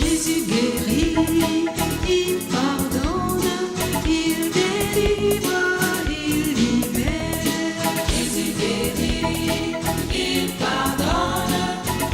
Jésus guérit, il pardonne, il délivre, il libère. Jésus guérit, il pardonne,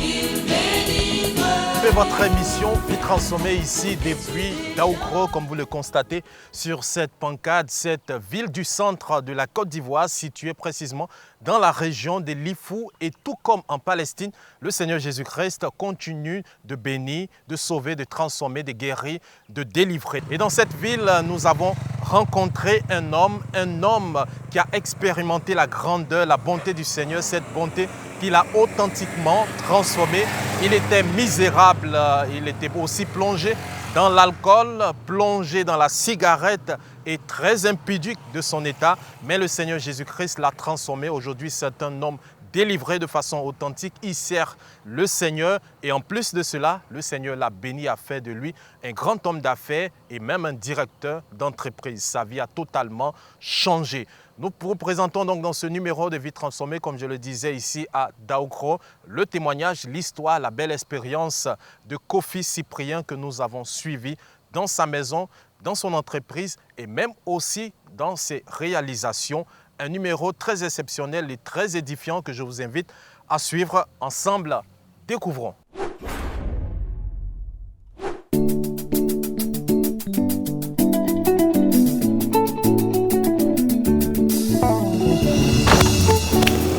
il délivre. C'est votre émission Vie transformée ici depuis Daoukro, comme vous le constatez sur cette pancade, cette ville du centre de la Côte d'Ivoire située précisément dans la région de Lifou. Et tout comme en Palestine, le Seigneur Jésus-Christ continue de bénir, de sauver, de transformer, de guérir, de délivrer. Et dans cette ville, nous avons rencontré un homme qui a expérimenté la grandeur, la bonté du Seigneur, cette bonté qu'il a authentiquement transformé. Il était misérable, il était aussi plongé dans l'alcool, plongé dans la cigarette et très impudique de son état. Mais le Seigneur Jésus-Christ l'a transformé. Aujourd'hui, c'est un homme délivré de façon authentique. Il sert le Seigneur et en plus de cela, le Seigneur l'a béni, a fait de lui un grand homme d'affaires et même un directeur d'entreprise. Sa vie a totalement changé. Nous vous présentons donc dans ce numéro de Vie transformée, comme je le disais ici à Daoukro, le témoignage, l'histoire, la belle expérience de Kofi Cyprien que nous avons suivi dans sa maison, dans son entreprise et même aussi dans ses réalisations. Un numéro très exceptionnel et très édifiant que je vous invite à suivre ensemble. Découvrons.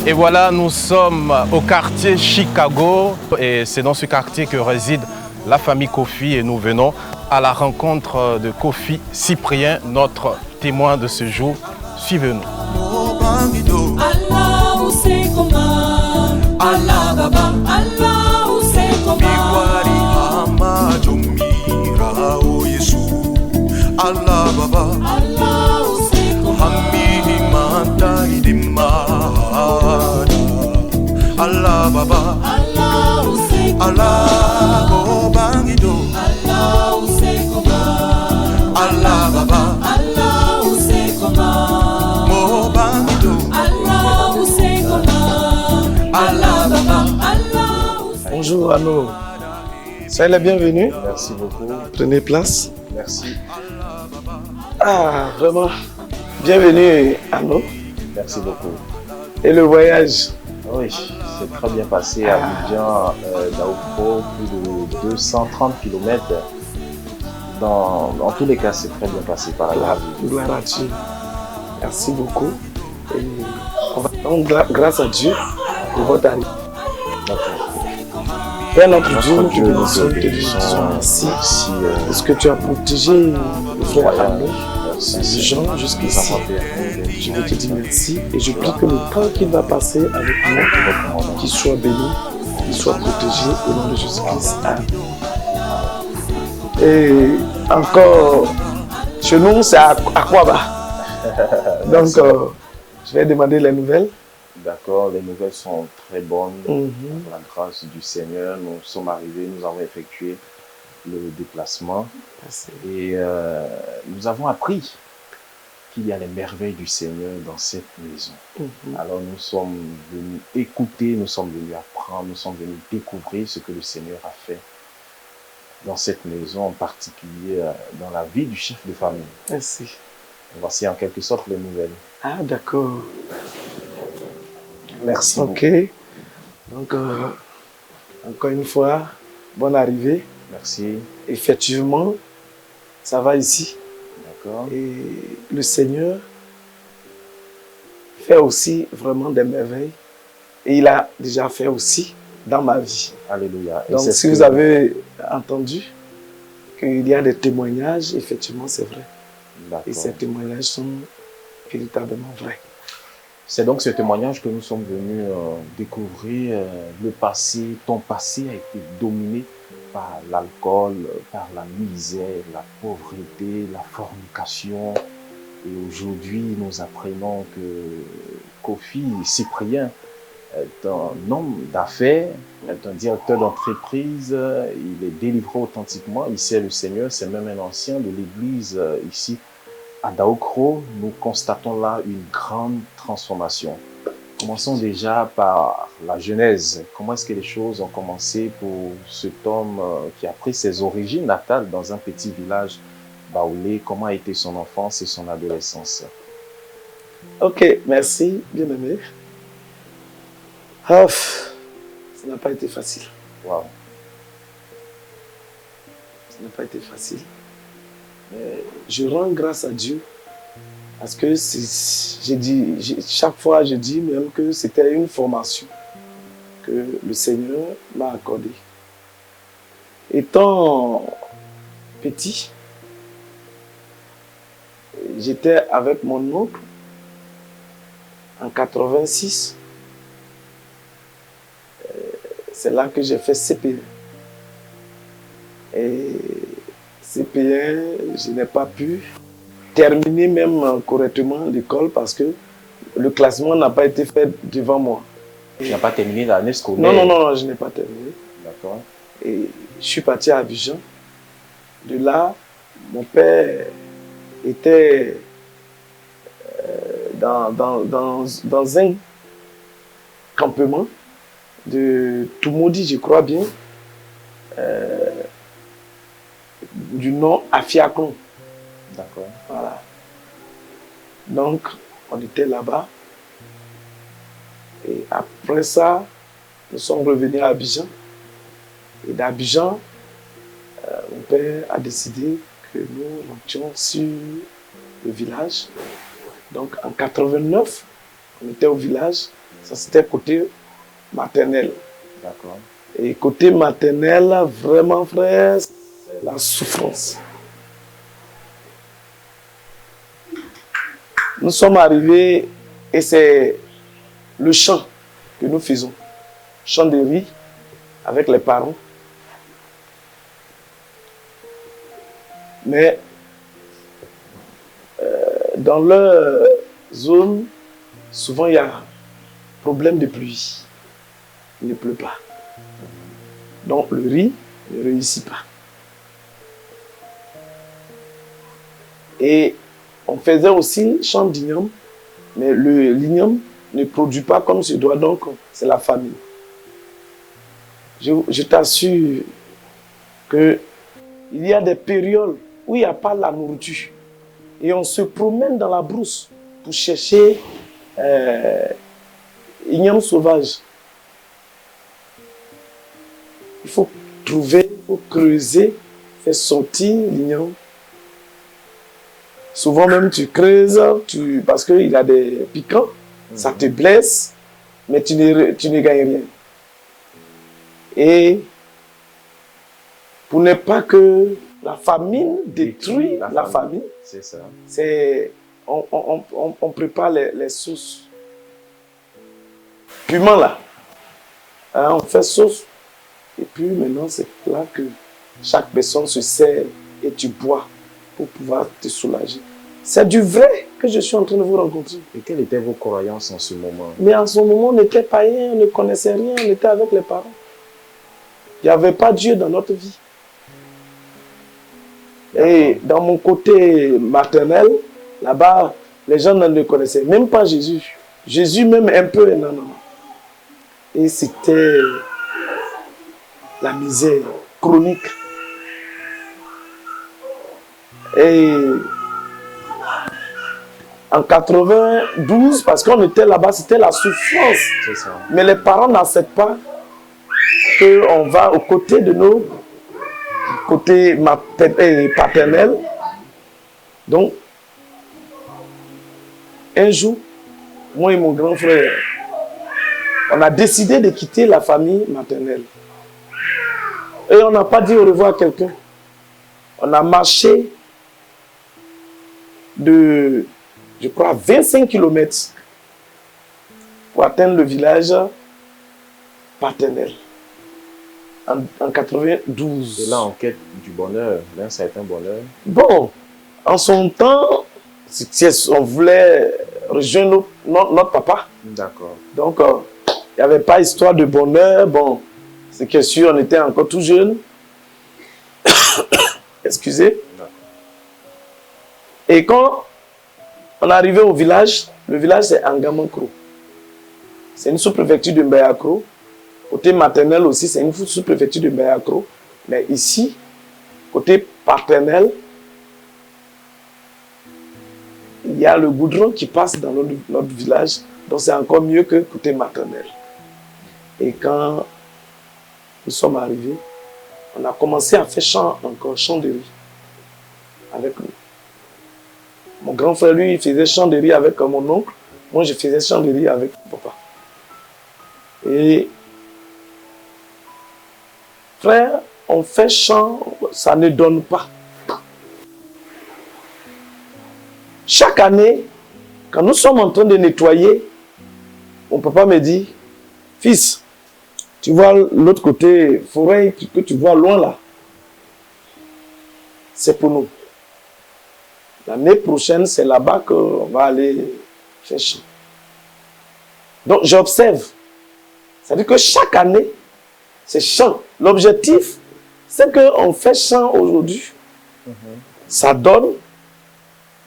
Et voilà, nous sommes au quartier Chicago et c'est dans ce quartier que réside la famille Kofi et nous venons à la rencontre de Kofi Cyprien, notre témoin de ce jour. Suivez-nous. Allah Baba, Allah Use Allah Bobangido, Allah Use Koma, Allah Baba, Allah Use Koma, Bobangido, Allah Use Koma, Allah Baba, Allah Use. Bonjour à nos. Soyez les bienvenus. Merci beaucoup. Prenez place. Merci. Ah, vraiment. Bienvenue à nous. Merci beaucoup. Et le voyage? Oui, c'est très bien passé à Abidjan, Daoukro, plus de 230 km. Dans tous les cas, c'est très bien passé par là. Gloire à Dieu. Merci beaucoup. Et on va rendre grâce à Dieu pour votre arrivée. Père notre Dieu, nous te bénissons merci parce que tu as protégé le frère Arnaud, Jean jusqu'ici. Je veux te dire merci et je prie que le temps qu'il va passer avec nous, qu'il soit béni, qu'il soit protégé au nom de Jésus-Christ. Amen. Et encore, chez nous, c'est à Kwaba. Donc, je vais demander les nouvelles. D'accord, les nouvelles sont très bonnes. Par la grâce du Seigneur, nous sommes arrivés, nous avons effectué le déplacement. Merci. Et nous avons appris qu'il y a les merveilles du Seigneur dans cette maison. Alors nous sommes venus écouter, nous sommes venus apprendre, nous sommes venus découvrir ce que le Seigneur a fait dans cette maison, en particulier dans la vie du chef de famille. Merci. Voici en quelque sorte les nouvelles. Ah, d'accord. Merci Ok. Donc, encore une fois, bonne arrivée. Merci. Effectivement, ça va ici. D'accord. Et le Seigneur fait aussi vraiment des merveilles. Et il a déjà fait aussi dans ma vie. Alléluia. Et donc, si vous avez entendu qu'il y a des témoignages, effectivement, c'est vrai. Et ces témoignages sont véritablement vrais. C'est donc ce témoignage que nous sommes venus découvrir. Le passé, ton passé a été dominé par l'alcool, par la misère, la pauvreté, la fornication. Et aujourd'hui, nous apprenons que Kofi Cyprien est un homme d'affaires, est un directeur d'entreprise, il est délivré authentiquement, il sert le Seigneur, c'est même un ancien de l'église ici à Daoukro. Nous constatons là une grande transformation. Commençons déjà par la genèse. Comment est-ce que les choses ont commencé pour cet homme qui a pris ses origines natales dans un petit village baoulé? Comment a été son enfance et son adolescence? Ok, merci, bien-aimé. Ah, ça n'a pas été facile. Wow. Ça n'a pas été facile. Mais je rends grâce à Dieu parce que chaque fois je dis même que c'était une formation que le Seigneur m'a accordée. Étant petit, j'étais avec mon oncle en 86. C'est là que j'ai fait CP1. Et CP1, je n'ai pas pu terminer même correctement l'école parce que le classement n'a pas été fait devant moi. Tu n'as pas terminé l'année scolaire? Non, je n'ai pas terminé. D'accord. Et je suis parti à Abidjan. De là, mon père était dans un campement de Toumoudi, je crois bien, du nom Afiakon. D'accord. Voilà. Donc, on était là-bas. Et après ça, nous sommes revenus à Abidjan. Et d'Abidjan, mon père a décidé que nous montions sur le village. Donc, en 89, on était au village. Ça, c'était côté maternel. D'accord. Et côté maternel, vraiment, frère, c'est la souffrance. Nous sommes arrivés et c'est le chant que nous faisons. Chant de riz avec les parents. Mais dans leur zone, souvent il y a problème de pluie. Il ne pleut pas. Donc le riz ne réussit pas. Et on faisait aussi champ d'igname, mais l'igname ne produit pas comme se doit, donc c'est la famille. Je t'assure qu'il y a des périodes où il n'y a pas la nourriture. Et on se promène dans la brousse pour chercher igname sauvage. Il faut trouver, il faut creuser, faire sortir l'igname. Souvent même tu creuses, parce qu'il a des piquants, ça te blesse, mais tu ne gagnes rien. Et pour ne pas que la famine détruise la famille, c'est ça. On prépare les sauces. Piment là, hein, on fait sauce. Et puis maintenant c'est là que chaque personne se sert et tu bois pour pouvoir te soulager. C'est du vrai que je suis en train de vous rencontrer. Et quelles étaient vos croyances en ce moment? Mais en ce moment, on était païens, on ne connaissait rien, on était avec les parents. Il n'y avait pas Dieu dans notre vie. Et dans mon côté maternel, là-bas, les gens ne connaissaient même pas Jésus. Jésus même un peu, non. Et c'était la misère chronique. Et en 92, parce qu'on était là-bas, c'était la souffrance. C'est ça. Mais les parents n'acceptent pas qu'on va aux côtés de nos côtés paternels. Donc, un jour, moi et mon grand frère, on a décidé de quitter la famille maternelle. Et on n'a pas dit au revoir à quelqu'un. On a marché de, je crois, 25 km pour atteindre le village paternel en 92. Et là, en quête du bonheur, d'un certain bonheur. Bon, en son temps, on voulait rejoindre notre papa. D'accord. Donc, il n'y avait pas histoire de bonheur. Bon, c'est que sûr, on était encore tout jeune. Excusez. Et quand on est arrivé au village, le village c'est Angamankro. c'est une sous-préfecture de Mbayakro. Côté maternel aussi, c'est une sous-préfecture de Mbayakro. Mais ici, côté paternel, il y a le goudron qui passe dans notre village. Donc c'est encore mieux que côté maternel. Et quand nous sommes arrivés, on a commencé à faire champ de riz avec nous. Mon grand frère, lui, il faisait champ de riz avec mon oncle. Moi, je faisais champ de riz avec mon papa. Et frère, on fait champ, ça ne donne pas. Chaque année, quand nous sommes en train de nettoyer, mon papa me dit, fils, tu vois l'autre côté forêt que tu vois loin là, c'est pour nous. L'année prochaine, c'est là-bas qu'on va aller faire champ. Donc j'observe. C'est-à-dire que chaque année, c'est champ. L'objectif, c'est qu'on fait champ aujourd'hui. Ça donne,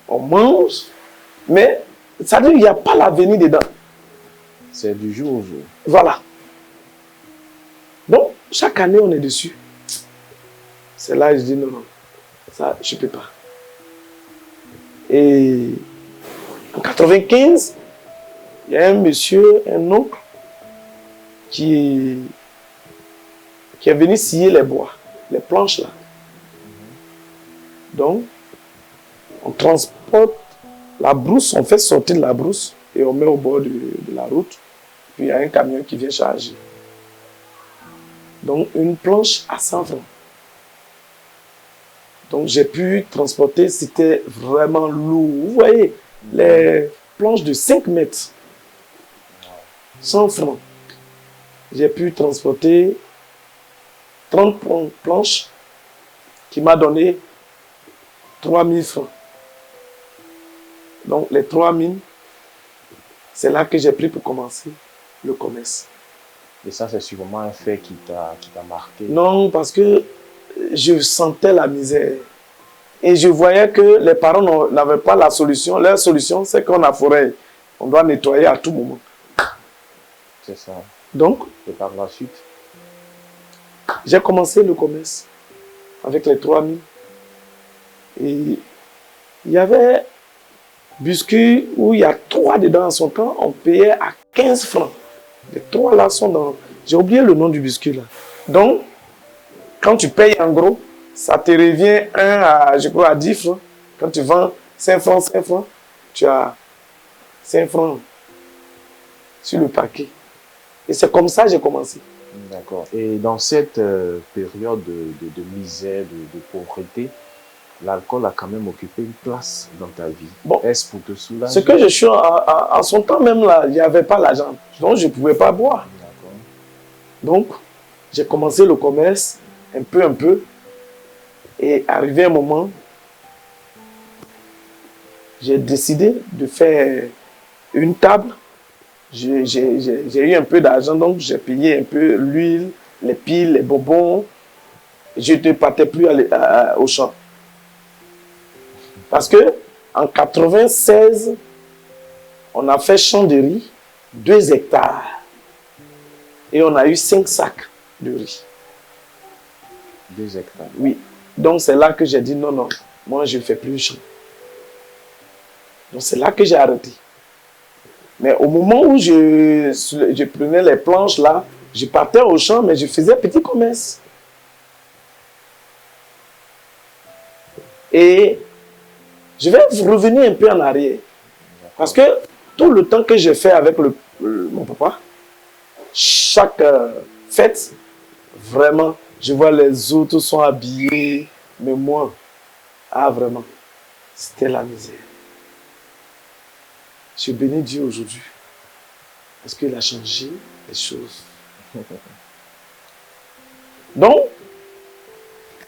on mange, mais ça veut dire qu'il n'y a pas l'avenir dedans. C'est du jour au jour. Voilà. Donc, chaque année, on est dessus. C'est là que je dis non, non, ça, je ne peux pas. Et en 95, il y a un monsieur, un oncle, qui est venu scier les bois, les planches là. Donc, on transporte la brousse, on fait sortir la brousse et on met au bord de la route. Puis il y a un camion qui vient charger. Donc, une planche à 100 francs. Donc, j'ai pu transporter, c'était vraiment lourd. Vous voyez, les planches de 5 mètres, 100 francs. J'ai pu transporter 30 planches qui m'a donné 3000 francs. Donc, les 3000, c'est là que j'ai pris pour commencer le commerce. Et ça, c'est sûrement un fait qui t'a marqué. Non, parce que je sentais la misère. Et je voyais que les parents n'avaient pas la solution. Leur solution, c'est qu'on a forêt. On doit nettoyer à tout moment. C'est ça. Donc, et par la suite, j'ai commencé le commerce avec les 3000. Et il y avait biscuits où il y a 3 dedans en son temps. On payait à 15 francs. Les 3 là sont dans... J'ai oublié le nom du biscuit là. Donc, quand tu payes en gros, ça te revient 1 à, je crois, à 10 francs. Quand tu vends 5 francs, tu as 5 francs sur le paquet. Et c'est comme ça que j'ai commencé. D'accord. Et dans cette période de misère, de pauvreté, l'alcool a quand même occupé une place dans ta vie. Bon, est-ce pour te soulager? Ce que je suis en son temps même là, il n'y avait pas l'argent. Donc je ne pouvais pas boire. D'accord. Donc, j'ai commencé le commerce un peu. Et arrivé un moment, j'ai décidé de faire une table. J'ai eu un peu d'argent, donc j'ai payé un peu l'huile, les piles, les bonbons. Je ne partais plus au champ. Parce que en 96, on a fait champ de riz, 2 hectares. Et on a eu 5 sacs de riz. 2 hectares. Oui. Donc c'est là que j'ai dit non, non, moi je ne fais plus le champ. Donc c'est là que j'ai arrêté. Mais au moment où je prenais les planches là, je partais au champ, mais je faisais petit commerce. Et je vais revenir un peu en arrière. Parce que tout le temps que j'ai fait avec mon papa, chaque fête, vraiment, je vois les autres sont habillés, mais moi, vraiment, c'était la misère. Je bénis Dieu aujourd'hui, parce qu'il a changé les choses. Donc,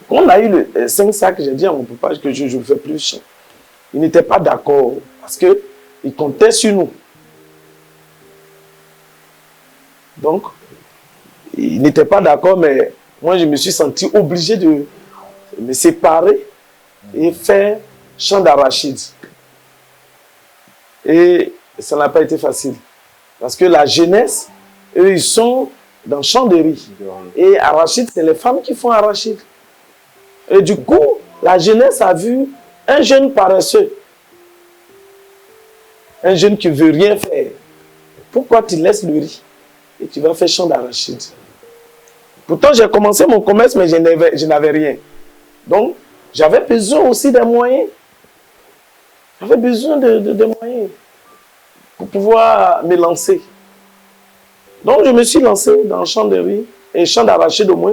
quand on a eu les 5 sacs, j'ai dit à mon papa que je ne fais plus champ. Il n'était pas d'accord, parce qu'il comptait sur nous. Donc, il n'était pas d'accord, mais moi, je me suis senti obligé de me séparer et faire champ d'arachide. Et ça n'a pas été facile. Parce que la jeunesse, eux, ils sont dans le champ de riz. Et arachide, c'est les femmes qui font arachide. Et du coup, la jeunesse a vu un jeune paresseux. Un jeune qui ne veut rien faire. Pourquoi tu laisses le riz et tu vas faire champ d'arachide? Pourtant, j'ai commencé mon commerce, mais je n'avais rien. Donc, j'avais besoin aussi des moyens. J'avais besoin de moyens pour pouvoir me lancer. Donc, je me suis lancé dans le champ de riz et champ d'arachide au moins.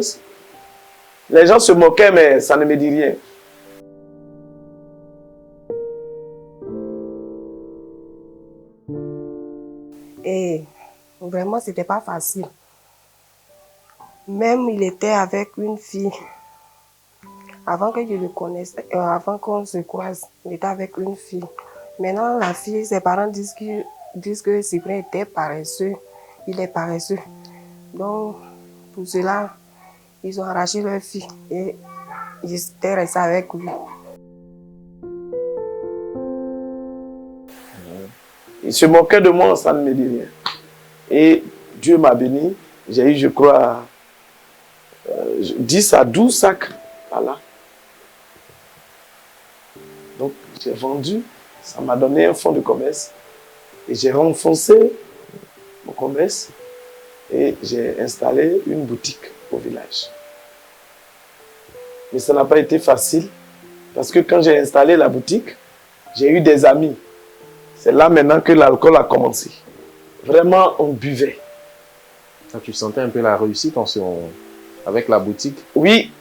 Les gens se moquaient, mais ça ne me dit rien. Et vraiment, c'était pas facile. Même il était avec une fille. Avant que je le connaisse, avant qu'on se croise, il était avec une fille. Maintenant, la fille, ses parents disent que Cyprien était paresseux. Il est paresseux. Donc, pour cela, ils ont arraché leur fille et ils étaient restés avec lui. Ils se moquaient de moi, ça ne me dit rien. Et Dieu m'a béni. J'ai eu, je crois, 10 à 12 sacs. Voilà. Donc, j'ai vendu. Ça m'a donné un fonds de commerce. Et j'ai renfoncé mon commerce. Et j'ai installé une boutique au village. Mais ça n'a pas été facile. Parce que quand j'ai installé la boutique, j'ai eu des amis. C'est là maintenant que l'alcool a commencé. Vraiment, on buvait. Tu sentais un peu la réussite avec la boutique? Oui.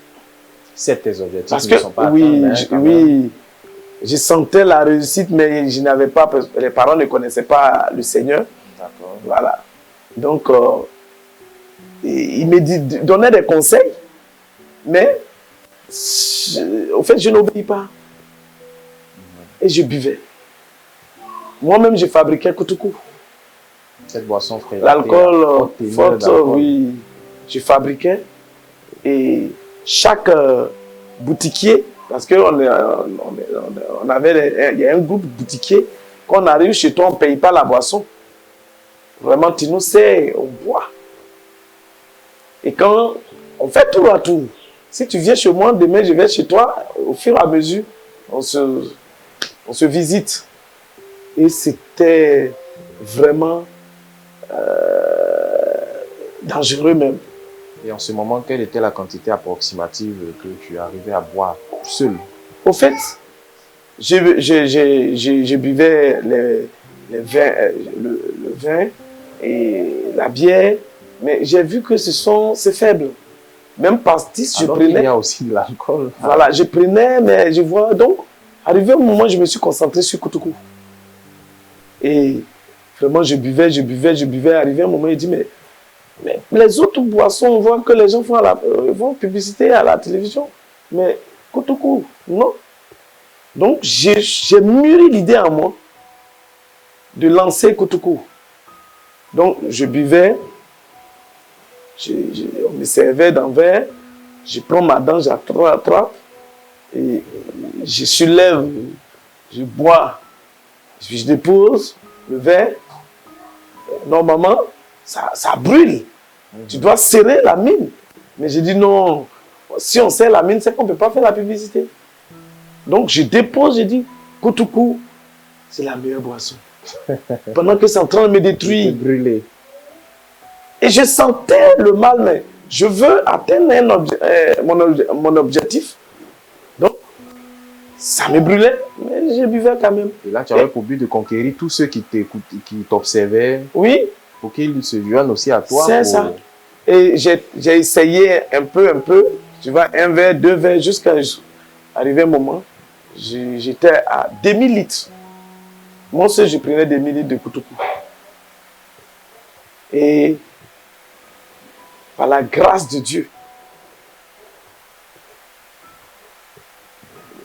C'est tes objectifs. Parce ne sont pas oui, atteints, oui, je sentais la réussite, mais je n'avais pas, les parents ne connaissaient pas le Seigneur. D'accord. Voilà. Donc, il me donnait des conseils, mais au fait, je n'obéis pas. Et je buvais. Moi-même, je fabriquais Koutoukou. Cette boisson frère. L'alcool, forte, oui. Je fabriquais. Et chaque boutiquier, parce qu'il y a un groupe boutiquier, quand on arrive chez toi, on ne paye pas la boisson. Vraiment, tu nous sais, on boit. Et quand on fait tout à tout, si tu viens chez moi, demain je vais chez toi, au fur et à mesure, on se visite. Et c'était vraiment dangereux même. Et en ce moment, quelle était la quantité approximative que tu arrivais à boire seul? Au fait, je buvais le vin et la bière, mais j'ai vu que c'est faible. Même pastis, je prenais. Il y a aussi de l'alcool. Voilà, je prenais, mais je vois. Donc, arrivé au moment, je me suis concentré sur Koutoukou. Et vraiment, je buvais. Arrivé un moment, il dit, mais les autres boissons, on voit que les gens font publicité à la télévision. Mais Koutoukou, non. Donc, j'ai mûri l'idée en moi de lancer Koutoukou. Donc, je buvais, on me servait dans le verre, je prends ma dent, j'attrape, et je soulève, je bois, je dépose le verre. Normalement, ça brûle. Tu dois serrer la mine. Mais j'ai dit non, si on serre la mine, c'est qu'on ne peut pas faire la publicité. Donc je dépose, je dis, Koutoukou, c'est la meilleure boisson. Pendant que c'est en train de me détruire. Brûler. Et je sentais le mal, mais je veux atteindre mon objectif. Donc, ça me brûlait, mais je buvais quand même. Et là, tu avais pour but de conquérir tous ceux qui t'observaient. Oui. Pour qu'ils se joignent aussi à toi. C'est ça. Et j'ai essayé un peu. Tu vois, un verre, 2 verres, jusqu'à arriver un moment, j'étais à demi-litre. Moi aussi, je prenais demi-litre de Koutoukou. Et par la grâce de Dieu,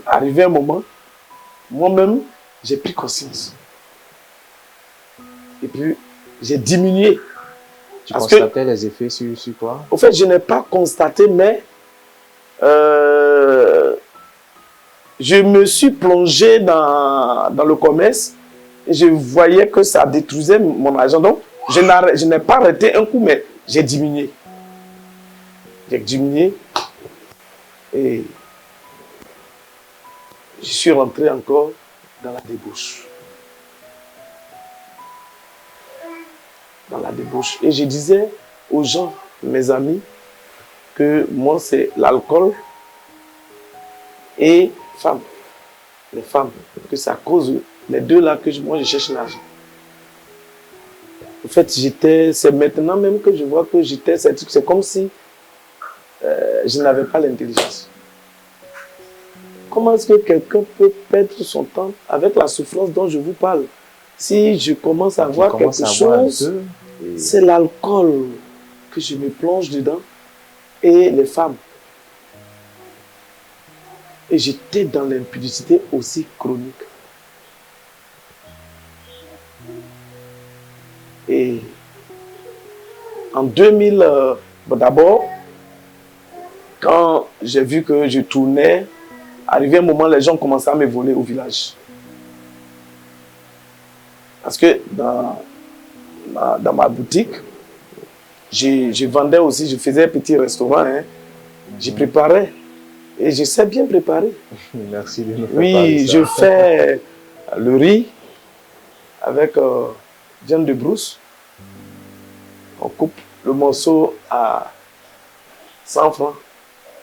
arrivé un moment, moi-même, j'ai pris conscience. Et puis, j'ai diminué. Tu constatais les effets sur toi? Au fait, je n'ai pas constaté, mais je me suis plongé dans le commerce et je voyais que ça détruisait mon argent. Donc, Je n'ai pas arrêté un coup, mais j'ai diminué. J'ai diminué et je suis rentré encore dans la débauche. Dans la débauche. Et je disais aux gens, mes amis, que moi c'est l'alcool et femmes. Les femmes, que c'est à cause les deux là que moi je cherche l'argent. En fait, c'est maintenant même que je vois que c'est comme si je n'avais pas l'intelligence. Comment est-ce que quelqu'un peut perdre son temps avec la souffrance dont je vous parle? Si je commence à voir quelque chose, c'est l'alcool que je me plonge dedans et les femmes. Et j'étais dans l'impudicité aussi chronique. Et en 2000, d'abord, quand j'ai vu que je tournais, arrivé un moment, les gens commençaient à me voler au village. Parce que dans ma boutique, je vendais aussi, je faisais un petit restaurant. Hein. Je préparais. Et je sais bien préparer. Merci de nous préparer. Oui, je fais le riz avec viande de brousse. On coupe le morceau à 100 francs.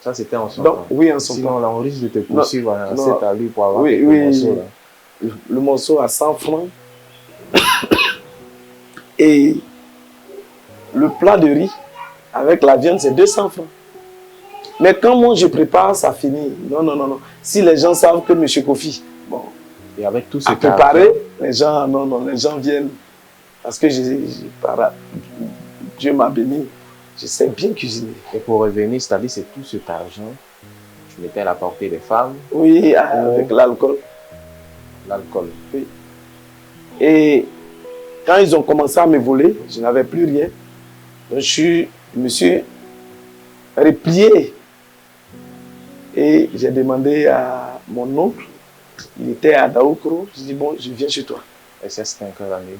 Ça, c'était en son Donc, temps. oui, en son Sinon, temps. là, on risque de te poursuivre à non. cette allure pour avoir Oui, quelques oui. morceaux, là. Le morceau à 100 francs. Et le plat de riz avec la viande, c'est 200 francs. Mais quand moi je prépare, ça finit. Non. Si les gens savent que M. Kofi, bon, et avec tout ce à préparer, les gens, les gens viennent. Parce que Dieu m'a béni, je sais bien cuisiner. Et pour revenir, c'est-à-dire c'est tout cet argent, tu mettais à la portée des femmes. Oui, avec l'alcool. L'alcool. Oui. Et quand ils ont commencé à me voler, je n'avais plus rien. Donc je me suis replié. Et j'ai demandé à mon oncle, il était à Daoukro, je dis bon, je viens chez toi. Et ça, c'était en quelle année?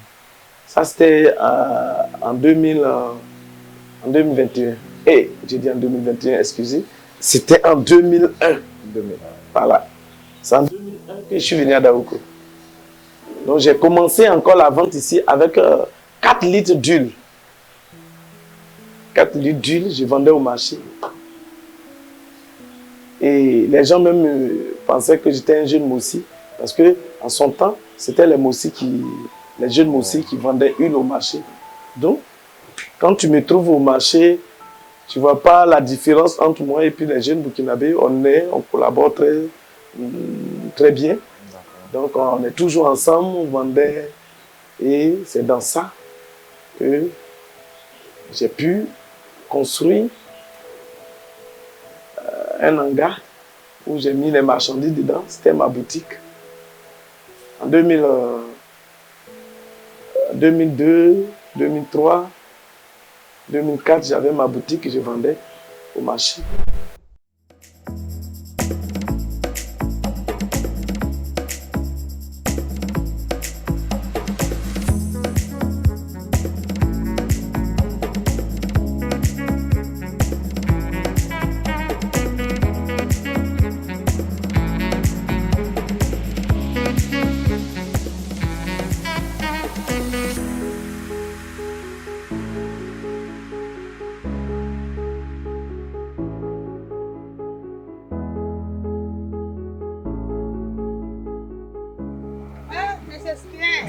Ça, c'était en 2021. Et j'ai dit en 2021, excusez, c'était en 2001. 2001. Voilà. C'est en 2001 que je suis venu à Daoukro. Donc j'ai commencé encore la vente ici avec 4 litres d'huile. 4 litres d'huile, je vendais au marché. Et les gens même pensaient que j'étais un jeune moussi. Parce que en son temps, c'était les jeunes moussis qui vendaient huile au marché. Donc, quand tu me trouves au marché, tu ne vois pas la différence entre moi et puis les jeunes burkinabés. On collabore très bien. Donc, on est toujours ensemble, on vendait. Et c'est dans ça que j'ai pu construire un hangar où j'ai mis les marchandises dedans. C'était ma boutique. En 2002, 2003, 2004, j'avais ma boutique et je vendais au marché.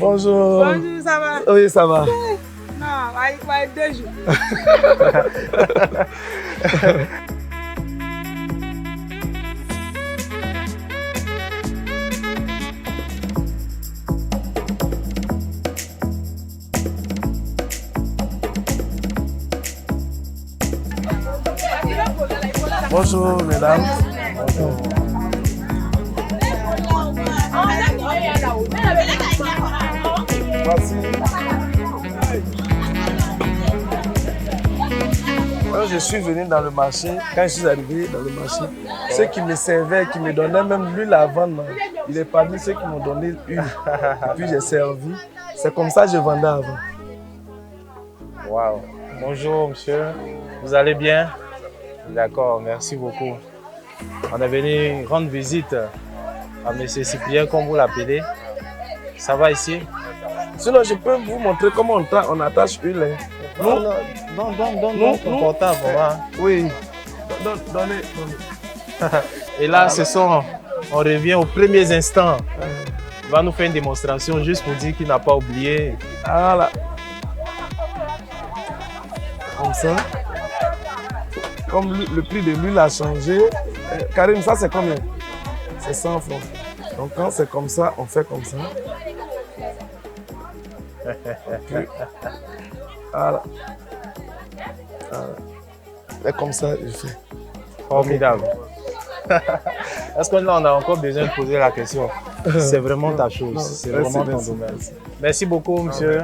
Bonjour. Bonjour, ça va? Oui, ça va. Non, il va être 2 jours. Bonjour, mesdames. Voici. Quand je suis venu dans le marché, quand je suis arrivé dans le marché, ceux qui me servaient, qui me donnaient même l'huile à vendre, il est parmi ceux qui m'ont donné l'huile. Puis j'ai servi. C'est comme ça que je vendais avant. Wow. Bonjour, monsieur. Vous allez bien? D'accord, merci beaucoup. On est venu rendre visite à M. Cyprien, comme vous l'appelez. Ça va ici? Sinon, je peux vous montrer comment on attache une. Non, non, ton portable, maman. Oui. Donnez. Et là, on revient aux premiers instants. Il va nous faire une démonstration juste pour dire qu'il n'a pas oublié. Voilà. Comme ça. Comme le prix de l'huile a changé. Karim, ça c'est combien? C'est 100 francs. Donc quand c'est comme ça, on fait comme ça. Puis, voilà. Et comme ça, je fais. Formidable. Est-ce que là, on a encore besoin de poser la question? C'est vraiment ta chose. C'est vraiment ton domaine. Merci beaucoup, monsieur.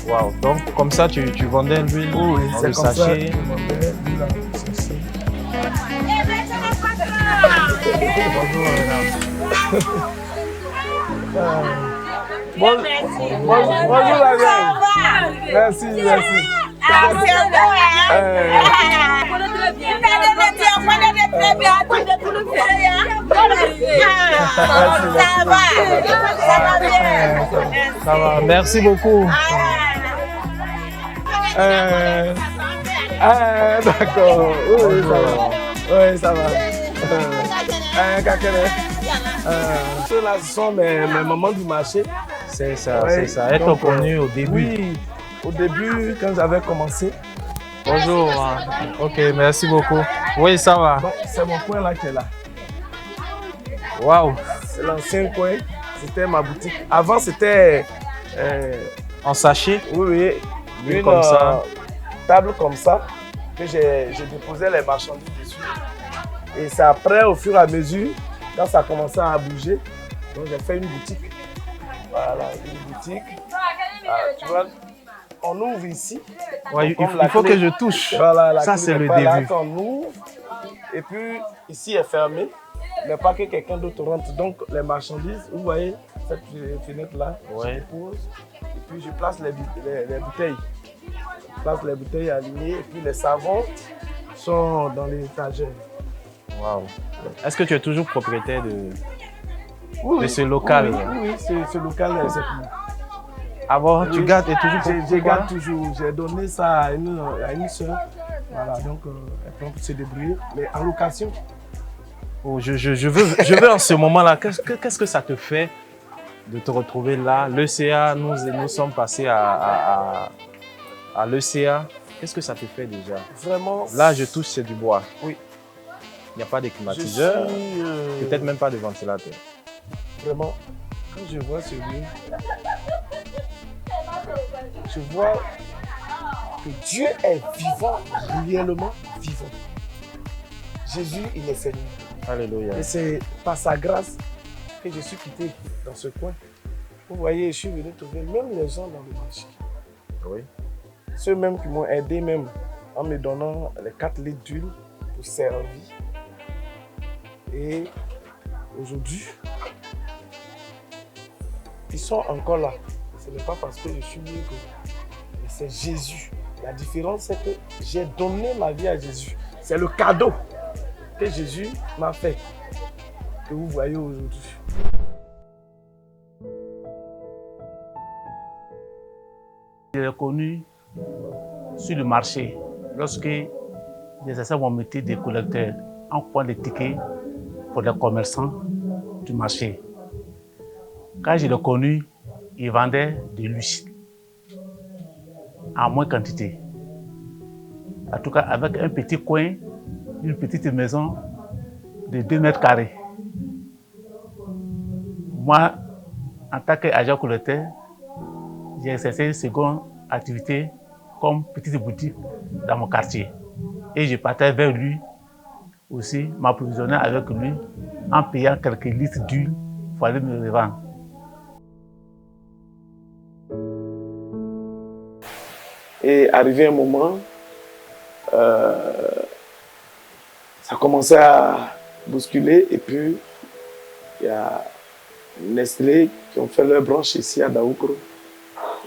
Wow. Donc, comme ça, tu vendais l'huile dans le sachet. Bonjour, madame. Bonjour, la vieille. Merci. Ça va, merci beaucoup. D'accord. Oui, ça va. Ceux-là sont mes mamans du marché. C'est ça, c'est ça. Elles t'ont connu au début. Oui, au début, quand j'avais commencé. Bonjour. Ok, merci beaucoup. Oui, ça va. C'est mon coin là qui est là. Waouh. C'est l'ancien coin. C'était ma boutique. Avant, c'était... en sachet? Oui. Une comme ça. Table comme ça, que j'ai déposé les marchandises dessus. Et c'est après, au fur et à mesure, quand ça a commencé à bouger, donc j'ai fait une boutique. Voilà, une boutique. Tu vois, on ouvre ici. Ouais, il faut que je touche. Voilà, ça, c'est le là, début. on ouvre. Et puis, ici est fermé. Mais pas que quelqu'un d'autre rentre. Donc, les marchandises, vous voyez cette fenêtre-là, je dépose. Et puis, je place les bouteilles. Je place les bouteilles alignées. Et puis, les savons sont dans les étagères. Wow. Est-ce que tu es toujours propriétaire de ce local? Oui, ce local, c'est pour moi. Tu gardes et toujours je garde toujours. J'ai donné ça à une soeur. Voilà, donc elle peut se débrouiller. Mais en location. Oh, je veux en ce moment-là, qu'est-ce que ça te fait de te retrouver là? L'ECA, nous sommes passés à l'ECA. Qu'est-ce que ça te fait déjà? Vraiment. Là, je touche, c'est du bois. Oui. Il n'y a pas de climatiseur, peut-être même pas de ventilateur. Vraiment, quand je vois ce lieu, je vois que Dieu est vivant, réellement vivant. Jésus, il est Seigneur. Alléluia. Et c'est par sa grâce que je suis quitté dans ce coin. Vous voyez, je suis venu trouver même les gens dans le marché. Oui. Ceux même qui m'ont aidé même en me donnant les 4 litres d'huile pour servir. Et aujourd'hui, ils sont encore là. Ce n'est pas parce que je suis mieux que... Mais c'est Jésus. La différence, c'est que j'ai donné ma vie à Jésus. C'est le cadeau que Jésus m'a fait, que vous voyez aujourd'hui. Je l'ai connu sur le marché lorsque les associations vont mettre des collecteurs en point de tickets pour les commerçants du marché. Quand je l'ai connu, il vendait de l'huile en moins quantité. En tout cas, avec un petit coin, une petite maison de 2 mètres carrés. Moi, en tant qu'agent collecteur, j'ai exercé une seconde activité comme petite boutique dans mon quartier. Et je partais vers lui aussi, m'approvisionner avec lui en payant quelques litres d'huile pour aller me revendre. Et arrivé un moment, ça commençait à bousculer et puis il y a Nestlé qui ont fait leur branche ici à Daoukro.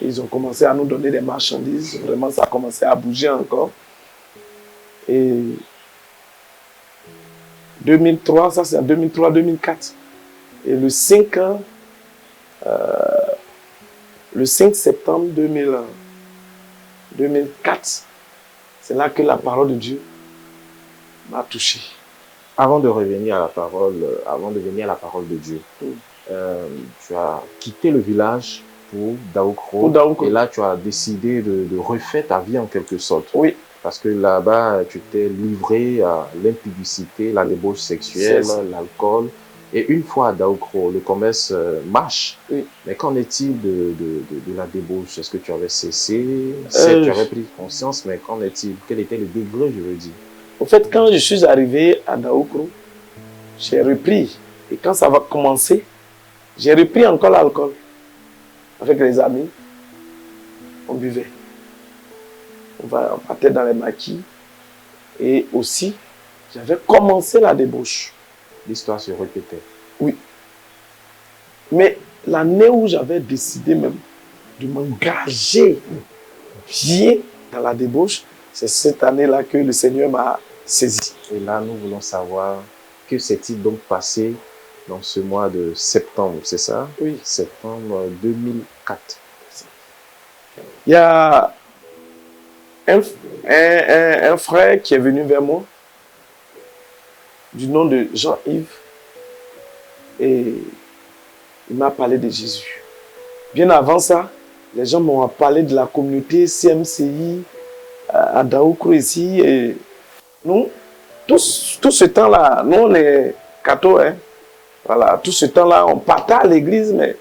Ils ont commencé à nous donner des marchandises. Vraiment, ça a commencé à bouger encore. Et 2003, ça c'est en 2003-2004. Et le 5 septembre 2004, c'est là que la parole de Dieu m'a touché. Avant de revenir à la parole, avant de venir à la parole de Dieu, tu as quitté le village pour Daoukro. Et là, tu as décidé de refaire ta vie en quelque sorte. Oui. Parce que là-bas, tu t'es livré à l'impudicité, la débauche sexuelle, l'alcool. Et une fois à Daoukro, le commerce marche. Oui. Mais qu'en est-il de la débauche? Est-ce que tu avais cessé? Tu avais pris conscience, mais qu'en est-il? Quel était le degré, je veux dire? Au fait, quand je suis arrivé à Daoukro, j'ai repris. Et quand ça va commencer, j'ai repris encore l'alcool. Avec les amis, on buvait. On partait dans les maquis. Et aussi, j'avais commencé la débauche. L'histoire se répétait. Oui. Mais l'année où j'avais décidé même de m'engager bien dans la débauche, c'est cette année-là que le Seigneur m'a saisi. Et là, nous voulons savoir que s'est-il donc passé dans ce mois de septembre, c'est ça? Oui. Septembre 2004. Il y a un frère qui est venu vers moi, du nom de Jean-Yves, et il m'a parlé de Jésus. Bien avant ça, les gens m'ont parlé de la communauté CMCI à Daoukro ici, et nous, tout ce temps-là, nous on est cathos, hein. Voilà, tout ce temps-là, on partait à l'église, mais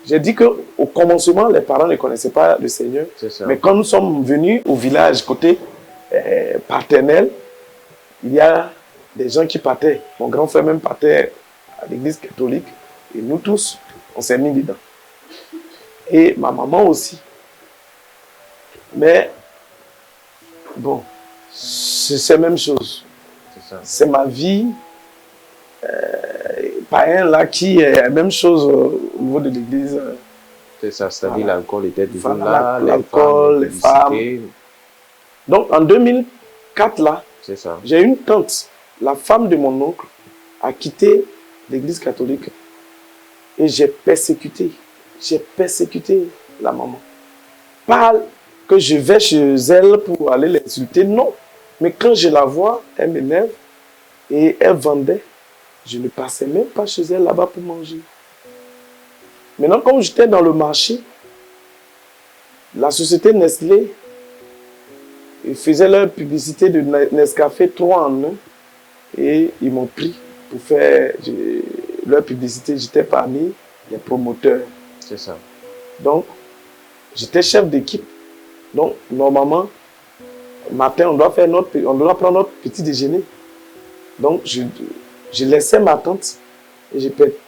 j'ai dit qu'au commencement, les parents ne connaissaient pas le Seigneur. Mais quand nous sommes venus au village côté paternel, il y a des gens qui partaient. Mon grand frère même partait à l'église catholique. Et nous tous, on s'est mis dedans. Et ma maman aussi. Mais, bon, c'est la même chose. C'est ma vie. Païen là qui est la même chose au niveau de l'église. C'est ça, c'est-à-dire l'alcool était toujours là, l'alcool, les femmes. Donc en 2004 là, j'ai une tante, la femme de mon oncle, a quitté l'église catholique et j'ai persécuté la maman. Pas que je vais chez elle pour aller l'insulter, non. Mais quand je la vois, elle m'énerve et elle vendait. Je ne passais même pas chez elle là-bas pour manger. Maintenant, quand j'étais dans le marché, la société Nestlé, ils faisaient leur publicité de Nescafé 3 en 1 et ils m'ont pris pour faire leur publicité. J'étais parmi les promoteurs. C'est ça. Donc, j'étais chef d'équipe. Donc, normalement, matin, on doit prendre notre petit déjeuner. Donc, je laissais ma tante et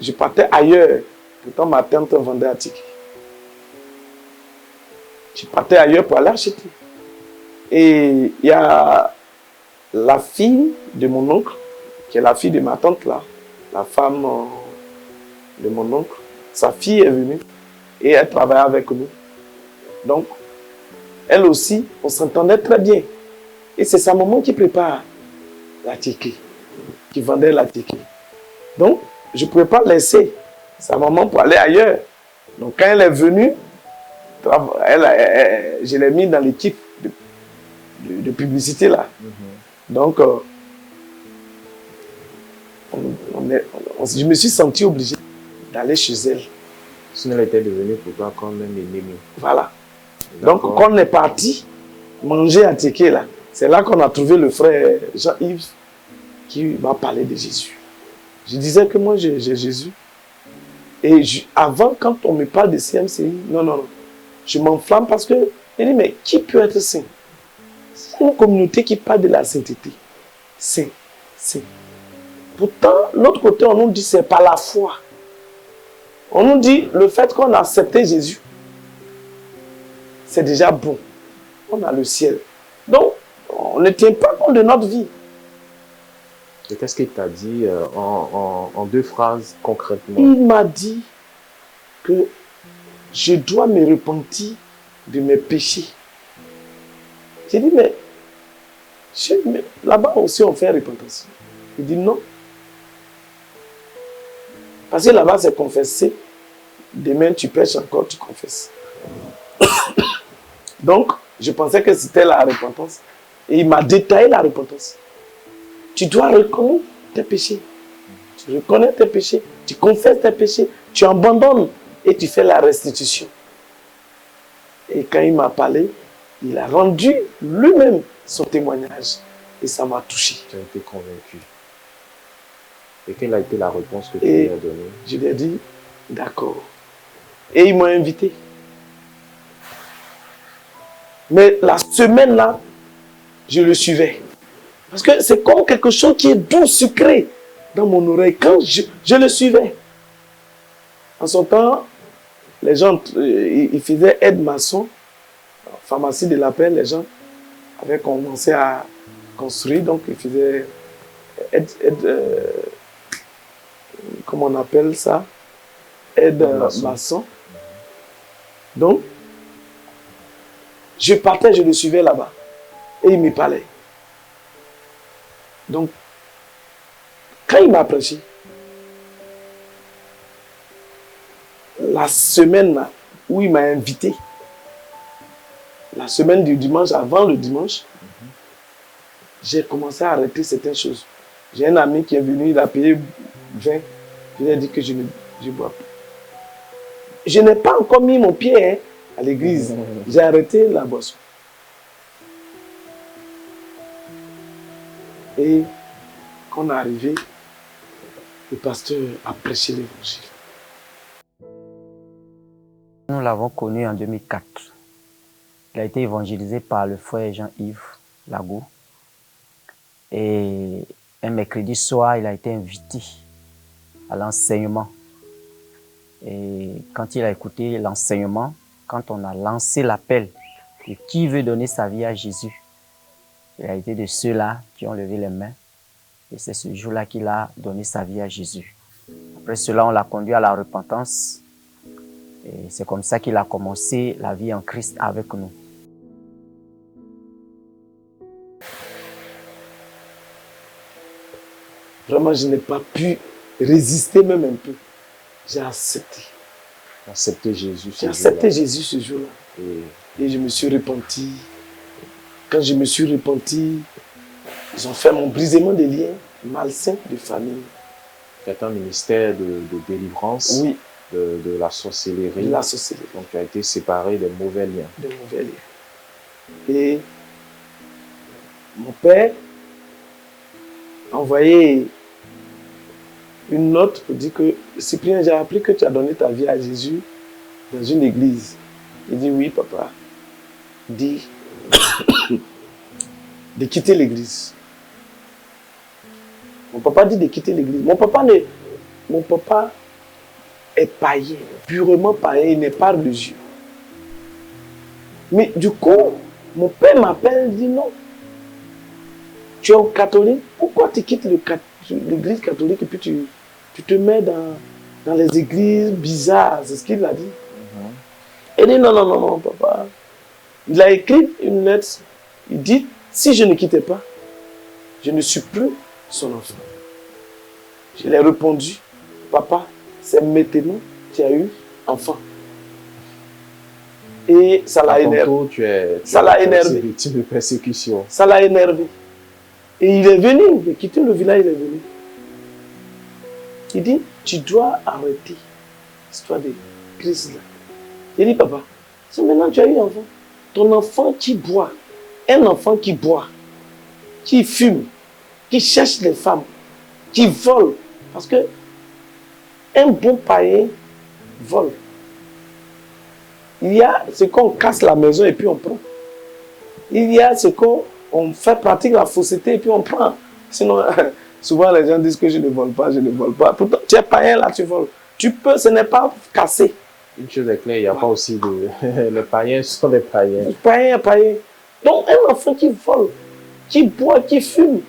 je partais ailleurs. Pourtant, ma tante vendait à ticket. Je partais ailleurs pour aller acheter. Et il y a la fille de mon oncle, qui est la fille de ma tante là, la femme de mon oncle. Sa fille est venue et elle travaillait avec nous. Donc, elle aussi, on s'entendait très bien. Et c'est sa maman qui prépare la ticket, qui vendait la ticket. Donc, je ne pouvais pas laisser sa maman pour aller ailleurs. Donc, quand elle est venue, je l'ai mis dans l'équipe de publicité là. Donc, je me suis senti obligé d'aller chez elle. Sinon, elle était devenue pour toi quand même ennemie. Voilà. Donc, quand on est parti manger à Téké là, c'est là qu'on a trouvé le frère Jean-Yves qui m'a parlé de Jésus. Je disais que moi j'ai Jésus. Et avant, quand on me parle de CMCI, non, je m'enflamme parce que je dis, mais qui peut être saint? C'est une communauté qui parle de la sainteté. Saint. Pourtant, l'autre côté, on nous dit c'est pas la foi. On nous dit le fait qu'on a accepté Jésus, c'est déjà bon. On a le ciel. Donc, on ne tient pas compte de notre vie. Et qu'est-ce qu'il t'a dit en 2 phrases concrètement? Il m'a dit que je dois me repentir de mes péchés. J'ai dit, mais là-bas aussi on fait repentance. Il dit non. Parce que là-bas c'est confesser. Demain tu pêches encore, tu confesses. Donc, je pensais que c'était la repentance. Et il m'a détaillé la repentance. Tu dois reconnaître tes péchés. Tu reconnais tes péchés, tu confesses tes péchés, tu abandonnes et tu fais la restitution. Et quand il m'a parlé, il a rendu lui-même son témoignage. Et ça m'a touché. Tu as été convaincu. Et quelle a été la réponse que tu Et lui as donnée? je lui ai dit, d'accord. Et il m'a invité. Mais la semaine là, je le suivais. Parce que c'est comme quelque chose qui est doux, sucré dans mon oreille. Quand je le suivais. En son temps, les gens, ils faisaient aide-maçon. Pharmacie de la paix, les gens avaient commencé à construire. Donc, ils faisaient comment on appelle ça? Aide-maçon. Donc, je partais, je le suivais là-bas. Et il me parlait. Donc, quand il m'a prêché, la semaine là, où il m'a invité, la semaine du dimanche, avant le dimanche, j'ai commencé à arrêter certaines choses. J'ai un ami qui est venu, il a payé 20. Je lui ai dit que je ne bois pas. Je n'ai pas encore mis mon pied à l'église. J'ai arrêté la boisson. Et quand on est arrivé, le pasteur a prêché l'évangile. Nous l'avons connu en 2004. Il a été évangélisé par le frère Jean-Yves Lagou. Et un mercredi soir, il a été invité à l'enseignement. Et quand il a écouté l'enseignement, quand on a lancé l'appel de qui veut donner sa vie à Jésus, il a été de ceux-là qui ont levé les mains. Et c'est ce jour-là qu'il a donné sa vie à Jésus. Après cela, on l'a conduit à la repentance. Et c'est comme ça qu'il a commencé la vie en Christ avec nous. Vraiment, je n'ai pas pu résister même un peu. J'ai accepté. Accepter Jésus. J'ai accepté Jésus ce jour-là. Et je me suis repenti. Quand je me suis repenti, ils ont fait mon brisement des liens malsains de famille. C'est un ministère de délivrance. Oui. De la sorcellerie. De la sorcellerie. Donc tu as été séparé des mauvais liens. Des mauvais liens. Et mon père a envoyé une note pour dire que Cyprien, j'ai appris que tu as donné ta vie à Jésus dans une église. Il dit oui, papa. Dis de quitter l'église. Mon papa dit de quitter l'église. Mon papa est païen, purement païen, il n'est pas religieux. Mais du coup, mon père m'appelle, dit non. Tu es un catholique, pourquoi tu quittes l'église catholique et puis tu te mets dans les églises bizarres, c'est ce qu'il a dit. Il dit non, papa. Il a écrit une lettre, il dit, si je ne quittais pas, je ne suis plus son enfant. Je lui ai répondu, papa, c'est maintenant que tu as eu enfant. Et ça l'a énervé. Ça l'a énervé. Victime de persécution. Ça l'a énervé. Et il est venu, il a quitté le village, il est venu. Il dit, tu dois arrêter l'histoire de Christ là. Il dit, papa, c'est maintenant que tu as eu enfant. Ton enfant qui boit, un enfant qui boit, qui fume, qui cherche les femmes, qui vole. Parce que un bon païen vole. Il y a ce qu'on casse la maison et puis on prend. Il y a ce qu'on fait pratique la fausseté et puis on prend. Sinon, souvent les gens disent que je ne vole pas, je ne vole pas. Pourtant, tu es païen là, tu voles. Tu peux, ce n'est pas cassé. Une chose est claire, il n'y a pas aussi de... Les païens sont des païens. Païen. Donc un enfant qui vole, qui boit, qui fume,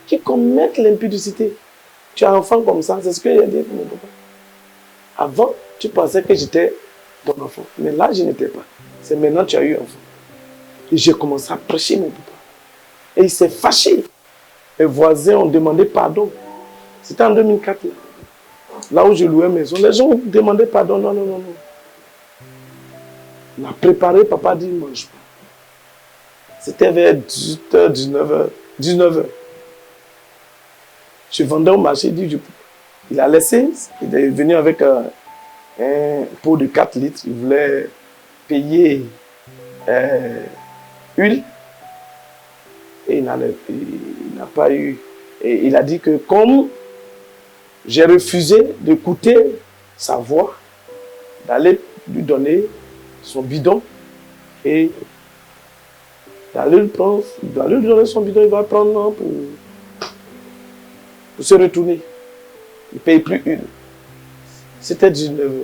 qui commet l'impudicité. Tu as un enfant comme ça, c'est ce que j'ai dit pour mon papa. Avant, tu pensais que j'étais ton enfant. Mais là, je n'étais pas. C'est maintenant que tu as eu un enfant. Et j'ai commencé à prêcher mon papa. Et il s'est fâché. Les voisins ont demandé pardon. C'était en 2004. Là où je louais maison. Les gens ont demandé pardon. Non, non, non, non. On a préparé, papa dit, ne mange pas. C'était vers 18h, 19h. Je vendais au marché, il a laissé, il est venu avec un pot de 4 litres. Il voulait payer huile. Et il n'a pas eu. Et il a dit que comme j'ai refusé d'écouter sa voix, d'aller lui donner son bidon et d'aller lui donner son bidon, il va prendre pour se retourner. Il ne paye plus une. C'était 19h.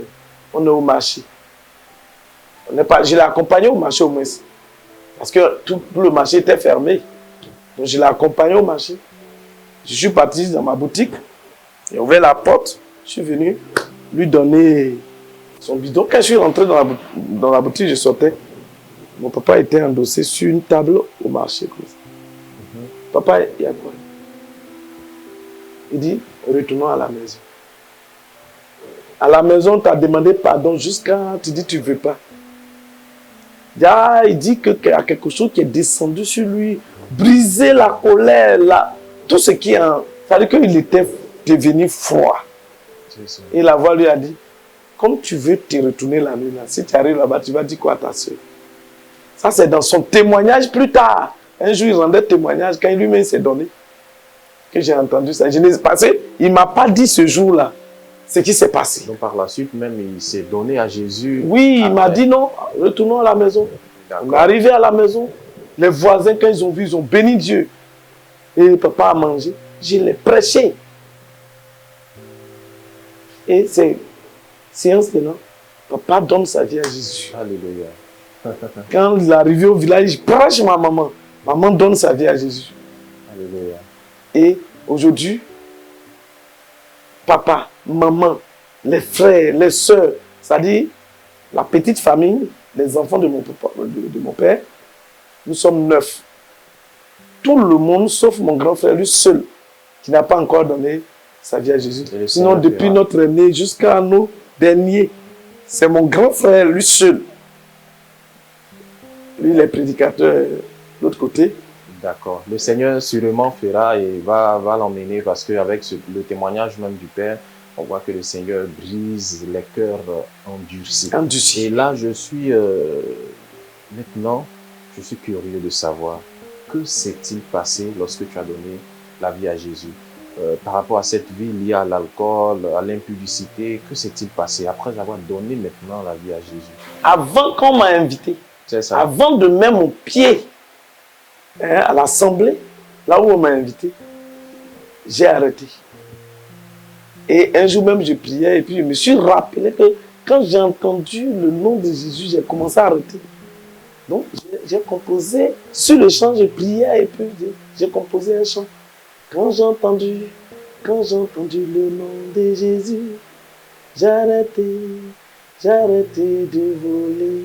On est au marché. Je l'ai accompagné au marché au moins. Parce que tout le marché était fermé. Donc je l'ai accompagné au marché. Je suis parti dans ma boutique. J'ai ouvert la porte. Je suis venu lui donner son bidon. Quand je suis rentré dans la boutique, je sortais. Mon papa était endossé sur une table au marché. Papa, il y a quoi? Il dit, retournons à la maison. À la maison, tu as demandé pardon jusqu'à tu dis tu ne veux pas. Il dit qu'il y a quelque chose qui est descendu sur lui, briser la colère, tout ce qui est... Ça veut dire qu'il était devenu froid. Et la voix lui a dit, comme tu veux te retourner la nuit, là, si tu arrives là-bas, tu vas dire quoi à ta soeur? Ça, c'est dans son témoignage plus tard. Un jour, il rendait témoignage quand lui-même s'est donné. Que j'ai entendu ça. Il ne m'a pas dit ce jour-là ce qui s'est passé. Donc par la suite, même, il s'est donné à Jésus. Oui, il m'a dit non, retournons à la maison. On est arrivé à la maison. Les voisins, quand ils ont vu, ils ont béni Dieu. Et papa a mangé. Je l'ai prêché. Et c'est séance de là. Papa donne sa vie à Jésus. Alléluia. Quand il est arrivé au village, je prêche ma maman. Maman donne sa vie à Jésus. Alléluia. Et aujourd'hui, papa, maman, les frères, les sœurs, c'est-à-dire la petite famille, les enfants de mon père, nous sommes 9. Tout le monde, sauf mon grand frère, lui seul, qui n'a pas encore donné sa vie à Jésus. Sinon, depuis notre aîné jusqu'à nos derniers, c'est mon grand frère, lui seul. Lui, il est prédicateur de l'autre côté. D'accord. Le Seigneur sûrement fera et va l'emmener parce qu'avec le témoignage même du Père, on voit que le Seigneur brise les cœurs endurcis. Et là, je suis maintenant, je suis curieux de savoir que s'est-il passé lorsque tu as donné la vie à Jésus par rapport à cette vie liée à l'alcool, à l'impudicité. Que s'est-il passé après avoir donné maintenant la vie à Jésus? Avant qu'on m'a invité, avant de mettre mon pied à l'assemblée, là où on m'a invité, j'ai arrêté. Et un jour même, je priais et puis je me suis rappelé que quand j'ai entendu le nom de Jésus, j'ai commencé à arrêter. Donc, j'ai composé, sur le chant, je priais et puis j'ai composé un chant. Quand j'ai entendu le nom de Jésus, j'ai arrêté de voler.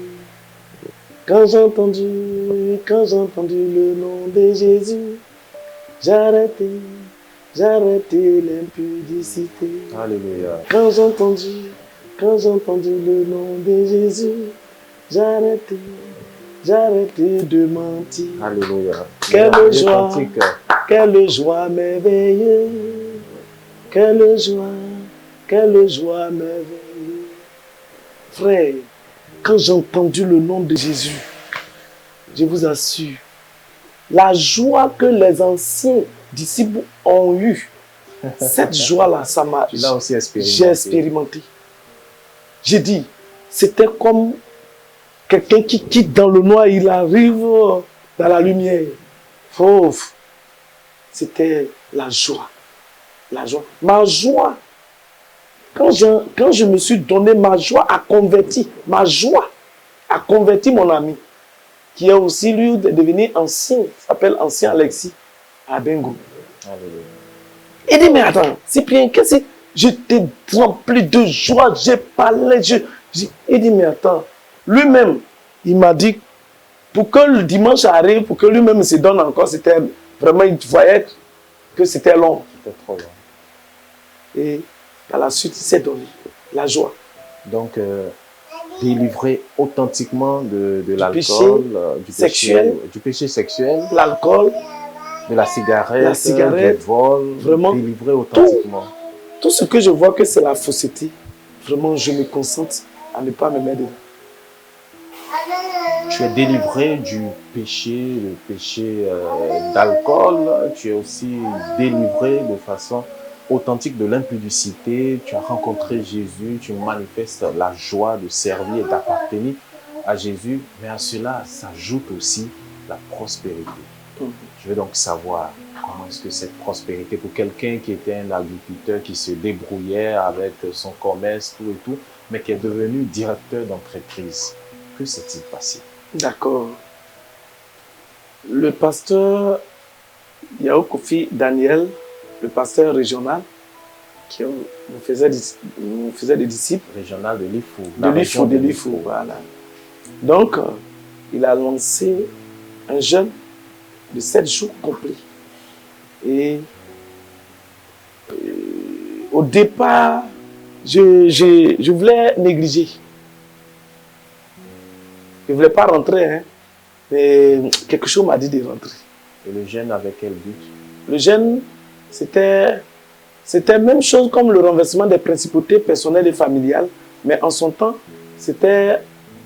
Quand j'ai entendu le nom de Jésus, j'ai arrêté l'impudicité. Alléluia. Quand j'ai entendu le nom de Jésus, j'ai arrêté de mentir. Alléluia. Quelle joie merveilleuse, quelle joie merveilleuse. Frère, quand j'ai entendu le nom de Jésus, je vous assure, la joie que les anciens disciples ont eue, cette joie-là, ça m'a... Tu l'as aussi expérimenté. J'ai expérimenté. J'ai dit, c'était comme quelqu'un qui quitte dans le noir, il arrive dans la lumière. Pauvre. C'était la joie. La joie. Ma joie. Quand je me suis donné, ma joie a converti. Ma joie a converti mon ami, qui est aussi lui devenu ancien, s'appelle ancien Alexis, à Bengo. Il dit, mais attends, Cyprien, qu'est-ce que j'étais rempli de joie, j'ai parlé, Il dit, mais attends, lui-même, il m'a dit, pour que le dimanche arrive, pour que lui-même se donne encore, c'était vraiment, il voyait que c'était long. C'était trop long. Et par la suite, il s'est donné la joie. Donc, délivré authentiquement de péché sexuel, du péché sexuel, l'alcool, de la cigarette, du vol, vraiment, délivré authentiquement. Tout ce que je vois que c'est la fausseté, vraiment, je me concentre à ne pas me mettre dedans. Tu es délivré du péché, le péché d'alcool. Tu es aussi délivré de façon authentique de l'impudicité. Tu as rencontré Jésus, tu manifestes la joie de servir et d'appartenir à Jésus. Mais à cela s'ajoute aussi la prospérité. Je veux donc savoir comment est-ce que cette prospérité, pour quelqu'un qui était un agriculteur, qui se débrouillait avec son commerce, tout et tout, mais qui est devenu directeur d'entreprise, que s'est-il passé? D'accord. Le pasteur Yao Kofi Daniel, le pasteur régional, qui nous faisait des disciples. Régional de l'Ifou. De l'Ifou, voilà. Donc, il a lancé un jeûne de 7 jours complets. Et au départ, je voulais négliger. Je ne voulais pas rentrer, hein, mais quelque chose m'a dit de rentrer. Et le jeûne avec quel but? Le jeûne, c'était même chose comme le renversement des principautés personnelles et familiales, mais en son temps, c'était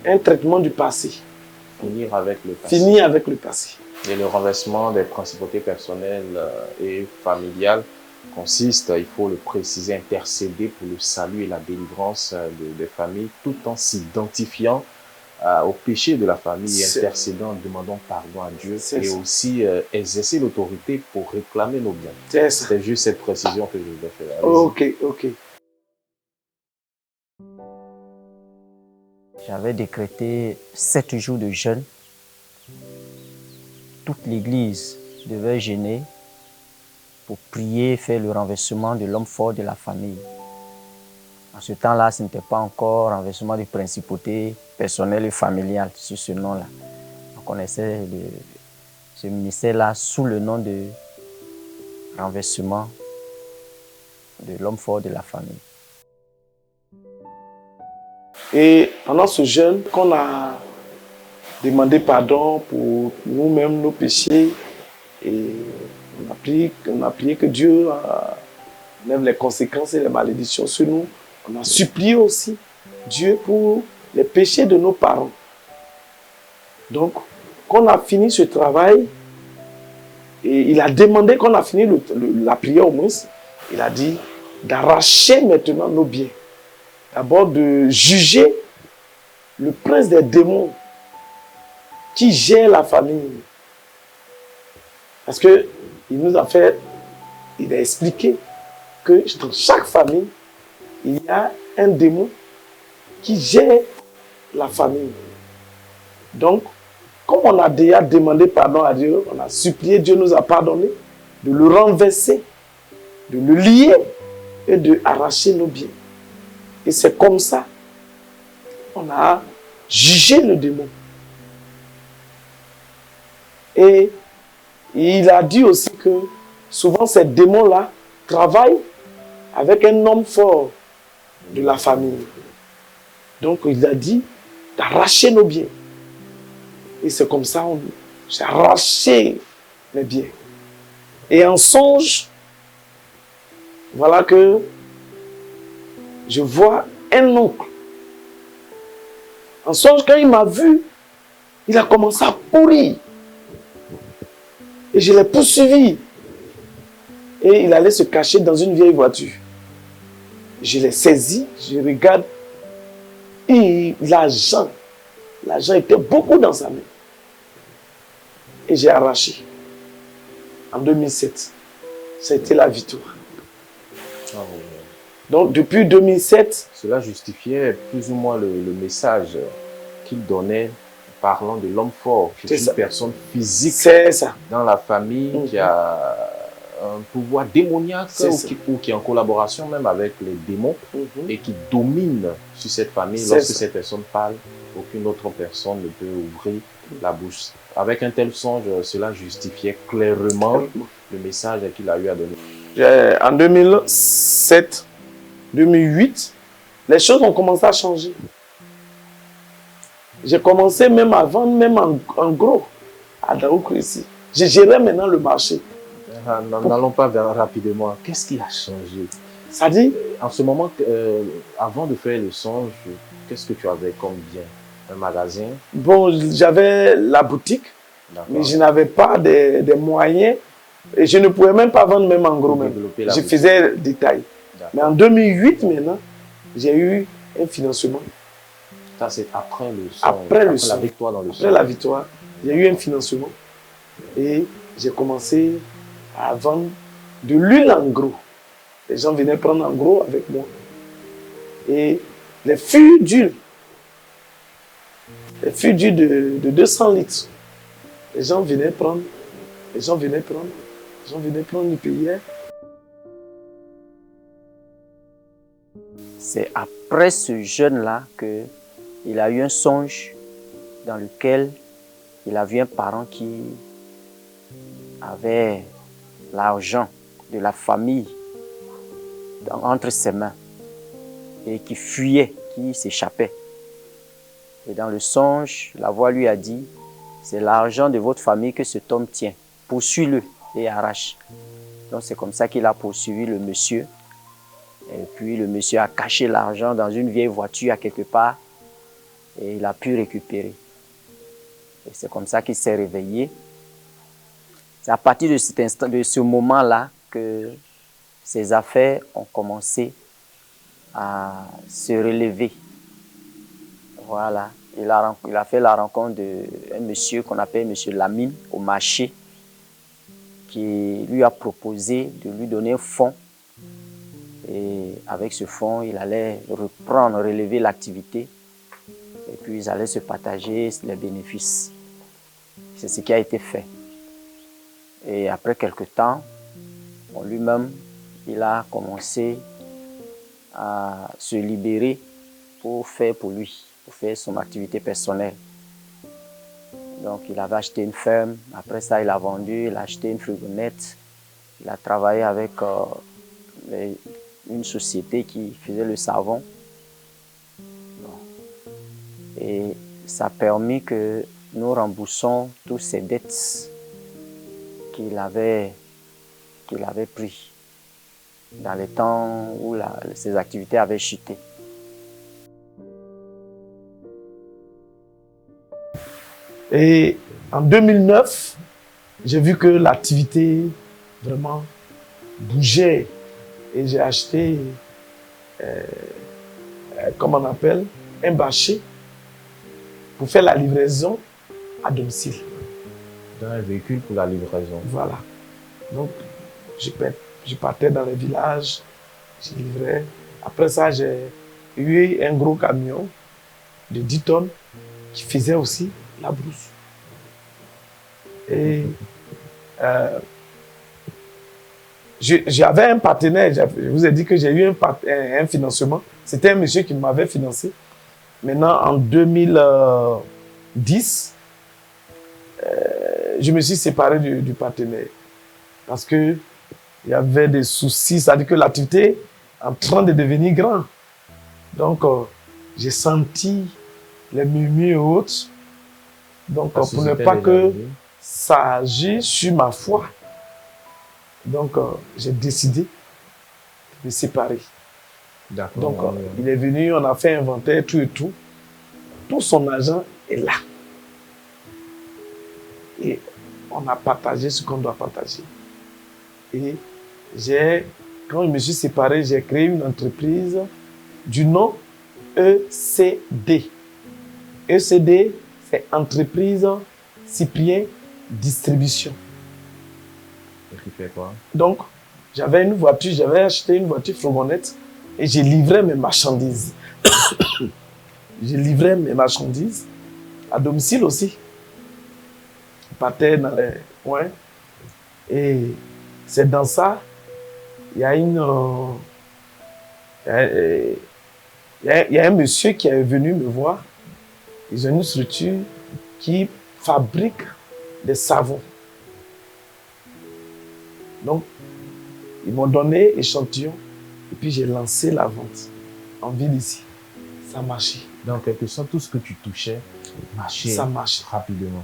un traitement du passé. Finir avec le passé. Finir avec le passé. Et le renversement des principautés personnelles et familiales consiste, il faut le préciser, intercéder pour le salut et la délivrance des familles, tout en s'identifiant au péché de la famille, intercédant, demandant pardon à Dieu et aussi exercer l'autorité pour réclamer nos biens. C'est juste cette précision que je voulais faire. Ok, ok. J'avais décrété 7 jours de jeûne. Toute l'église devait jeûner pour prier, faire le renversement de l'homme fort de la famille. En ce temps-là, ce n'était pas encore renversement de principauté personnelle et familiale sur ce nom-là. On connaissait ce ministère-là sous le nom de renversement de l'homme fort de la famille. Et pendant ce jeûne, qu'on a demandé pardon pour nous-mêmes, nos péchés, et on a prié que Dieu enlève les conséquences et les malédictions sur nous. On a supplié aussi Dieu pour les péchés de nos parents. Donc, quand on a fini ce travail, et il a demandé, qu'on a fini la prière au moins, il a dit d'arracher maintenant nos biens. D'abord de juger le prince des démons qui gère la famille. Parce que il a expliqué que dans chaque famille, il y a un démon qui gère la famille. Donc, comme on a déjà demandé pardon à Dieu, on a supplié, Dieu nous a pardonné, de le renverser, de le lier et de arracher nos biens. Et c'est comme ça qu'on a jugé le démon. Et il a dit aussi que souvent ces démons-là travaillent avec un homme fort de la famille. Donc il a dit d'arracher nos biens. Et c'est comme ça qu'on j'ai arraché mes biens. Et en songe, voilà que je vois un oncle. En songe, quand il m'a vu, il a commencé à courir. Et je l'ai poursuivi. Et il allait se cacher dans une vieille voiture. Je l'ai saisi, je regarde. Et l'argent était beaucoup dans sa main. Et j'ai arraché. En 2007. Ça a été la victoire. Oh. Donc depuis 2007... Cela justifiait plus ou moins le message qu'il donnait parlant de l'homme fort, qui est une personne physique ça. Dans la famille qui a un pouvoir démoniaque C'est ça. ou qui est en collaboration même avec les démons et qui domine sur cette famille. C'est Lorsque ça. cette personne parle, aucune autre personne ne peut ouvrir la bouche. Avec un tel songe, cela justifiait clairement le message qu'il a eu à donner. En 2007, 2008, les choses ont commencé à changer. J'ai commencé même à vendre, même en gros, à Daoukro ici. Je gérais maintenant le marché. N'allons pas rapidement. Qu'est-ce qui a changé? Ça dit, en ce moment, avant de faire le songe, qu'est-ce que tu avais comme bien? Un magasin? Bon, j'avais la boutique, mais je n'avais pas des moyens et je ne pouvais même pas vendre même en gros. Même. Je faisais détail. Mais en 2008 maintenant, j'ai eu un financement. Ça, c'est après le songe, après la victoire dans le songe. Après la victoire, j'ai eu un financement et j'ai commencé à vendre de l'huile en gros. Les gens venaient prendre en gros avec moi. Et les fûts d'huile, de 200 litres, les gens venaient prendre, ils payaient. C'est après ce jeûne-là qu'il a eu un songe dans lequel il a vu un parent qui avait l'argent de la famille entre ses mains et qui fuyait, qui s'échappait. Et dans le songe, la voix lui a dit, c'est l'argent de votre famille que cet homme tient. Poursuis-le et arrache. Donc c'est comme ça qu'il a poursuivi le monsieur. Et puis le monsieur a caché l'argent dans une vieille voiture à quelque part et il a pu récupérer. Et c'est comme ça qu'il s'est réveillé. C'est à partir de cet instant, de ce moment-là que ses affaires ont commencé à se relever. Voilà. Il a fait la rencontre d'un monsieur qu'on appelle monsieur Lamine au marché qui lui a proposé de lui donner un fonds. Et avec ce fonds, il allait relever l'activité et puis ils allaient se partager les bénéfices. C'est ce qui a été fait. Et après quelque temps, lui-même, il a commencé à se libérer pour faire pour lui, pour faire son activité personnelle. Donc il avait acheté une ferme, après ça il a vendu, il a acheté une fourgonnette, il a travaillé avec une société qui faisait le savon. Et ça a permis que nous remboursions toutes ces dettes qu'il avait prises dans les temps où ses activités avaient chuté. Et en 2009, j'ai vu que l'activité vraiment bougeait. Et j'ai acheté, comment on appelle, un bâcher pour faire la livraison à domicile. Dans un véhicule pour la livraison. Voilà. Donc, je partais dans les villages, je livrais. Après ça, j'ai eu un gros camion de 10 tonnes qui faisait aussi la brousse. Et j'avais un partenaire, je vous ai dit que j'ai eu un financement. C'était un monsieur qui m'avait financé. Maintenant, en 2010, je me suis séparé du partenaire parce qu'il y avait des soucis, c'est-à-dire que l'activité est en train de devenir grande. Donc, j'ai senti les murmures et autres. Donc, pour ne pas que ça agisse sur ma foi. Donc, j'ai décidé de me séparer. Donc, il est venu, on a fait inventaire, tout et tout. Tout son argent est là. Et on a partagé ce qu'on doit partager. Et quand je me suis séparé, j'ai créé une entreprise du nom ECD. ECD, c'est Entreprise Cyprien Distribution. Et tu fais quoi? Donc, j'avais acheté une voiture fourgonnette et j'ai livré mes marchandises. J'ai livré mes marchandises à domicile aussi. Je partais dans les coins et c'est dans ça, il y a une... il y a un monsieur qui est venu me voir. Ils ont une structure qui fabrique des savons. Donc, ils m'ont donné échantillon et puis j'ai lancé la vente en ville ici. Ça marchait. Dans quelque sorte, tout ce que tu touchais marchait Ça marche. rapidement.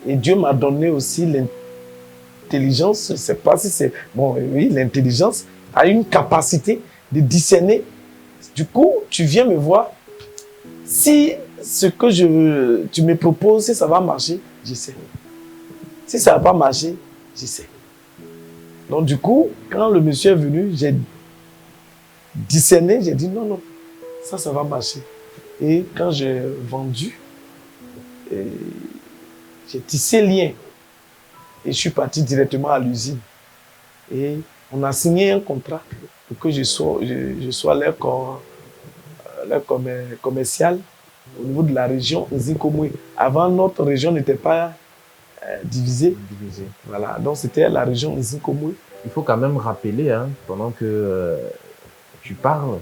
Et Dieu m'a donné aussi l'intelligence, je ne sais pas si c'est... Bon, oui, l'intelligence a une capacité de discerner. Du coup, tu viens me voir. Si ce que tu me proposes, si ça va marcher, je sais. Si ça ne va pas marcher, je sais. Donc du coup, quand le monsieur est venu, j'ai discerné, j'ai dit non, non, ça va marcher. Et quand j'ai vendu, j'ai tissé lien. Et je suis parti directement à l'usine. Et on a signé un contrat pour que je sois leur commercial au niveau de la région Nzinkomwe. Avant, notre région n'était pas divisée. Voilà, donc c'était la région Nzinkomwe. Il faut quand même rappeler, hein, pendant que tu parles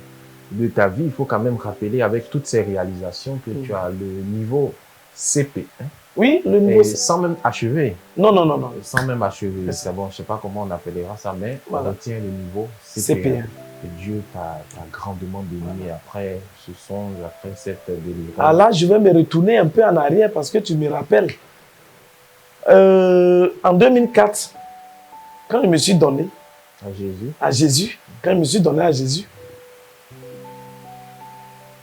de ta vie, il faut quand même rappeler avec toutes ces réalisations que tu as le niveau CP. Hein? Oui, le niveau CP. Sans même achever. Non, non, non, non. Sans même achever. C'est bon, je ne sais pas comment on appellera ça, mais voilà. On retient le niveau CP. Et Dieu t'a grandement béni après ce songe, après cette délivrance. Ah là, je vais me retourner un peu en arrière parce que tu me rappelles. En 2004, quand je me suis donné à Jésus, quand je me suis donné à Jésus,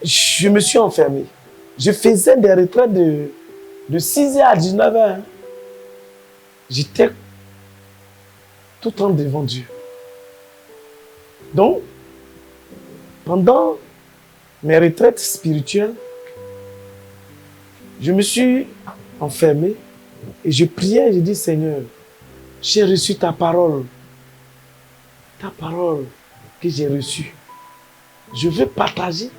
je me suis enfermé. Je faisais des retraites de 6h à 19h. J'étais tout le temps devant Dieu. Donc, pendant mes retraites spirituelles, je me suis enfermé et je priais, je dis Seigneur, j'ai reçu ta parole que j'ai reçue. Je veux partager,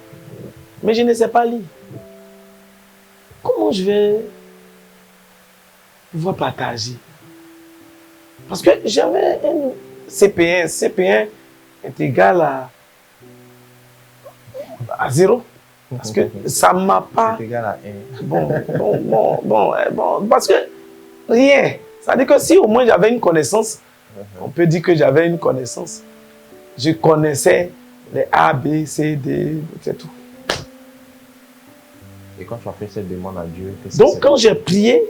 mais je ne sais pas lire. Comment je vais pouvoir partager? Parce que j'avais un CP1. CP1 est égal à 0. Parce que ça ne m'a pas... C'est égal à 1. Bon, parce que rien. Ça veut dire que si au moins j'avais une connaissance, on peut dire que j'avais une connaissance. Je connaissais les A, B, C, D, c'est tout. Et quand tu as fait cette demande à Dieu, donc quand j'ai prié,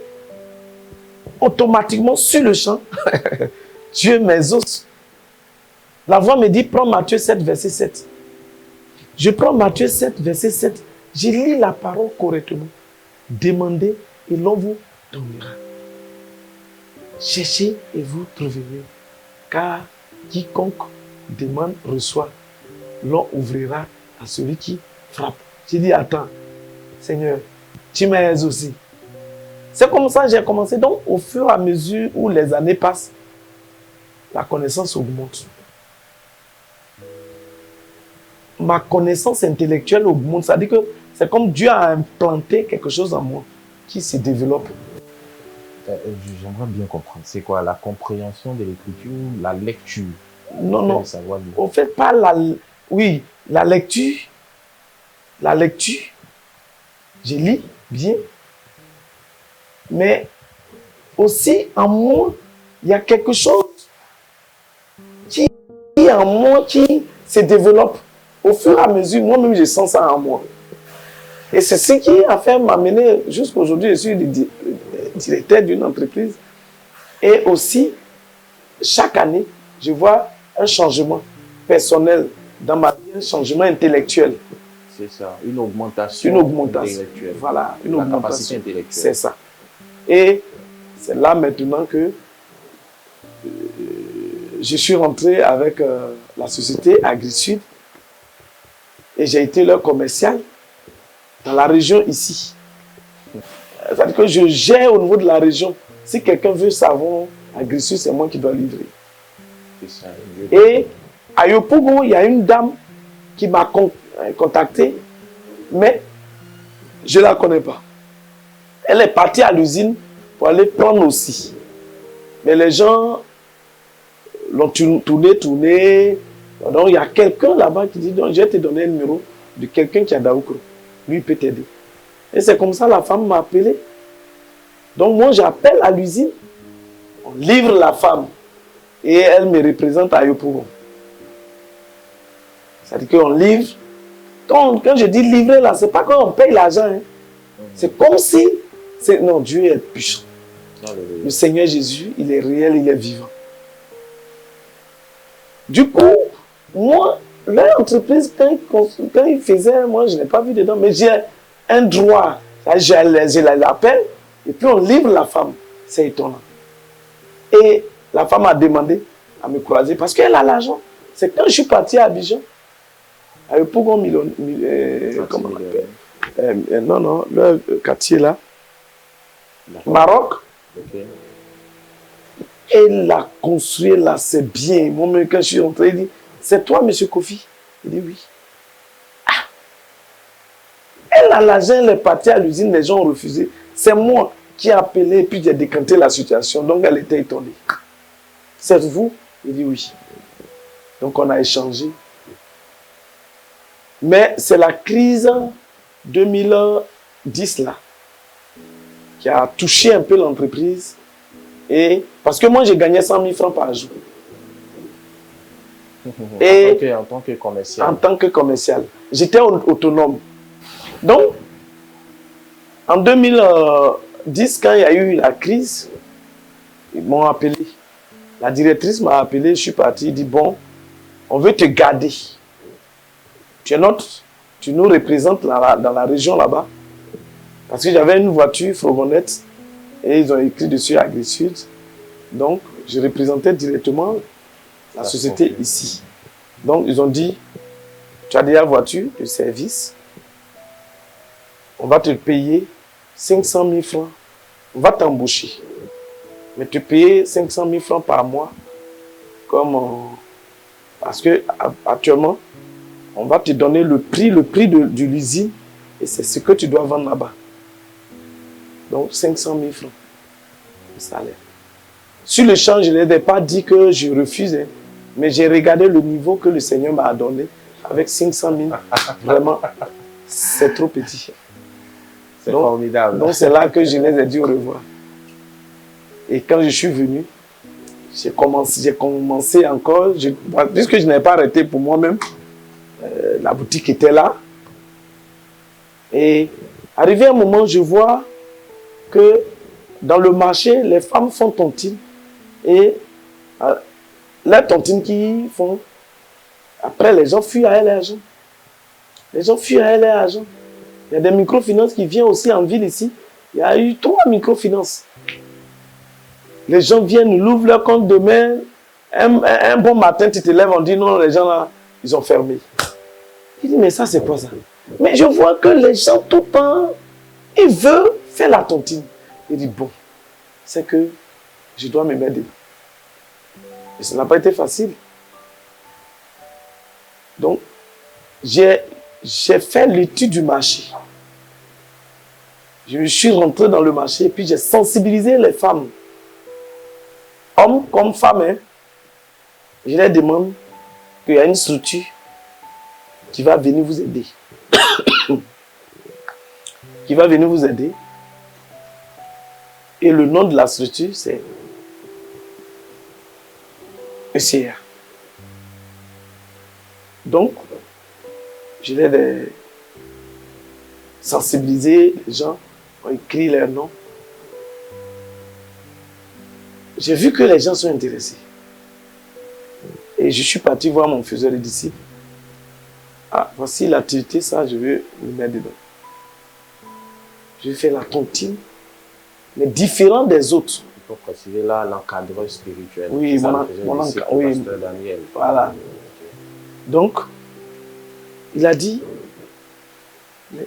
automatiquement sur le champ, Dieu m'exauce. La voix me dit, prends Matthieu 7, verset 7. Je prends Matthieu 7, verset 7. Je lis la parole correctement. Demandez et l'on vous donnera. Cherchez et vous trouverez. Car quiconque demande reçoit. L'on ouvrira à celui qui frappe. J'ai dit, attends, Seigneur, tu m'as exaucé. C'est comme ça que j'ai commencé. Donc, au fur et à mesure où les années passent, la connaissance augmente. Ma connaissance intellectuelle augmente. Ça veut dire que c'est comme Dieu a implanté quelque chose en moi qui se développe. J'aimerais bien comprendre. C'est quoi la compréhension de l'écriture, la lecture? Non, non. Au fait, pas la... Oui, la lecture. La lecture. Je lis bien. Mais aussi en moi, il y a quelque chose qui en moi qui se développe. Au fur et à mesure, moi-même, je sens ça en moi. Et c'est ce qui a fait m'amener, jusqu'aujourd'hui, je suis le directeur d'une entreprise. Et aussi, chaque année, je vois un changement personnel dans ma vie, un changement intellectuel. C'est ça, une augmentation. Une augmentation. Intellectuelle. Voilà, une augmentation. capacité Intellectuelle. C'est ça. Et c'est là maintenant que je suis rentré avec la société AgriSud et j'ai été leur commercial dans la région ici. C'est-à-dire que je gère au niveau de la région. Si quelqu'un veut savon AgriSud, c'est moi qui dois livrer. C'est ça. Et à Yopougon, il y a une dame qui m'a contacté, mais je ne la connais pas. Elle est partie à l'usine pour aller prendre aussi. Mais les gens l'ont tourné. Donc il y a quelqu'un là-bas qui dit, donc, je vais te donner un numéro de quelqu'un qui a Daoukro. Lui, il peut t'aider. Et c'est comme ça la femme m'a appelé. Donc moi, j'appelle à l'usine. On livre la femme. Et elle me représente à Yopougon. C'est-à-dire qu'on livre. Quand je dis livrer là, c'est pas quand on paye l'argent. Hein. C'est comme si... Non, Dieu est puissant. Le Seigneur Jésus, il est réel, il est vivant. Du coup, moi, l'entreprise, quand il faisait, moi, je n'ai pas vu dedans, mais j'ai un droit. Je l'appelle, et puis on livre la femme. C'est étonnant. Et la femme a demandé à me croiser, parce qu'elle a l'argent. C'est quand je suis parti à Abidjan, à Yopougon, comment on appelle non, le quartier là, Maroc. Okay. Elle a construit là, c'est bien. Moi-même, quand je suis rentré, il dit, c'est toi, monsieur Kofi? Il dit oui. Ah. Elle a l'argent, elle est partie à l'usine, les gens ont refusé. C'est moi qui ai appelé, puis j'ai décanté la situation. Donc elle était étonnée. C'est vous? Il dit oui. Donc on a échangé. Mais c'est la crise 2010 là qui a touché un peu l'entreprise. Et parce que moi, j'ai gagné 100 000 francs par jour. Et en tant que commercial. En tant que commercial. J'étais autonome. Donc, en 2010, quand il y a eu la crise, ils m'ont appelé. La directrice m'a appelé, je suis parti, il dit, bon, on veut te garder. Tu es notre, tu nous représentes dans la région là-bas. Parce que j'avais une voiture fourgonnette et ils ont écrit dessus Agri-Sud. Donc, je représentais directement la société ici. Donc, ils ont dit, tu as déjà voiture de service, on va te payer 500 000 francs, on va t'embaucher. Mais te payer 500 000 francs par mois, parce que actuellement, on va te donner le prix de l'usine et c'est ce que tu dois vendre là-bas. Donc 500 000 francs de salaire. Sur le champ, je n'ai pas dit que je refusais, mais j'ai regardé le niveau que le Seigneur m'a donné avec 500 000. Vraiment, c'est trop petit. C'est formidable. Donc c'est là que je les ai dit au revoir. Et quand je suis venu, j'ai commencé encore, puisque je n'avais pas arrêté pour moi-même, la boutique était là. Et arrivé un moment, je vois que dans le marché, les femmes font tontine. Et les tontines qui font, après les gens fuient à elles l'argent. Les gens fuient à elles l'argent. Il y a des microfinances qui viennent aussi en ville ici. Il y a eu 3 microfinances. Les gens viennent, ils ouvrent leur compte demain. Un bon matin, tu te lèves, on dit non, les gens là, ils ont fermé. Il dit, mais ça, c'est quoi ça? Mais je vois que les gens, tout le temps, ils veulent faire la tontine. Il dit, bon, c'est que je dois me mettre dedans. Et ça n'a pas été facile. Donc, j'ai fait l'étude du marché. Je suis rentré dans le marché et puis j'ai sensibilisé les femmes. Hommes comme femmes, hein. Je leur demande qu'il y a une structure qui va venir vous aider. Qui va venir vous aider. Et le nom de la structure, c'est ECA. Donc, je l'ai sensibilisé, les gens ont écrit leur nom. J'ai vu que les gens sont intéressés. Et je suis parti voir mon faiseur de disciples. Ah, voici l'activité, ça, je vais me mettre dedans. Je vais faire la tontine, mais différent des autres. Il faut préciser là l'encadreur spirituel. Oui, mon encadreur. Daniel. Voilà. Donc, il a dit,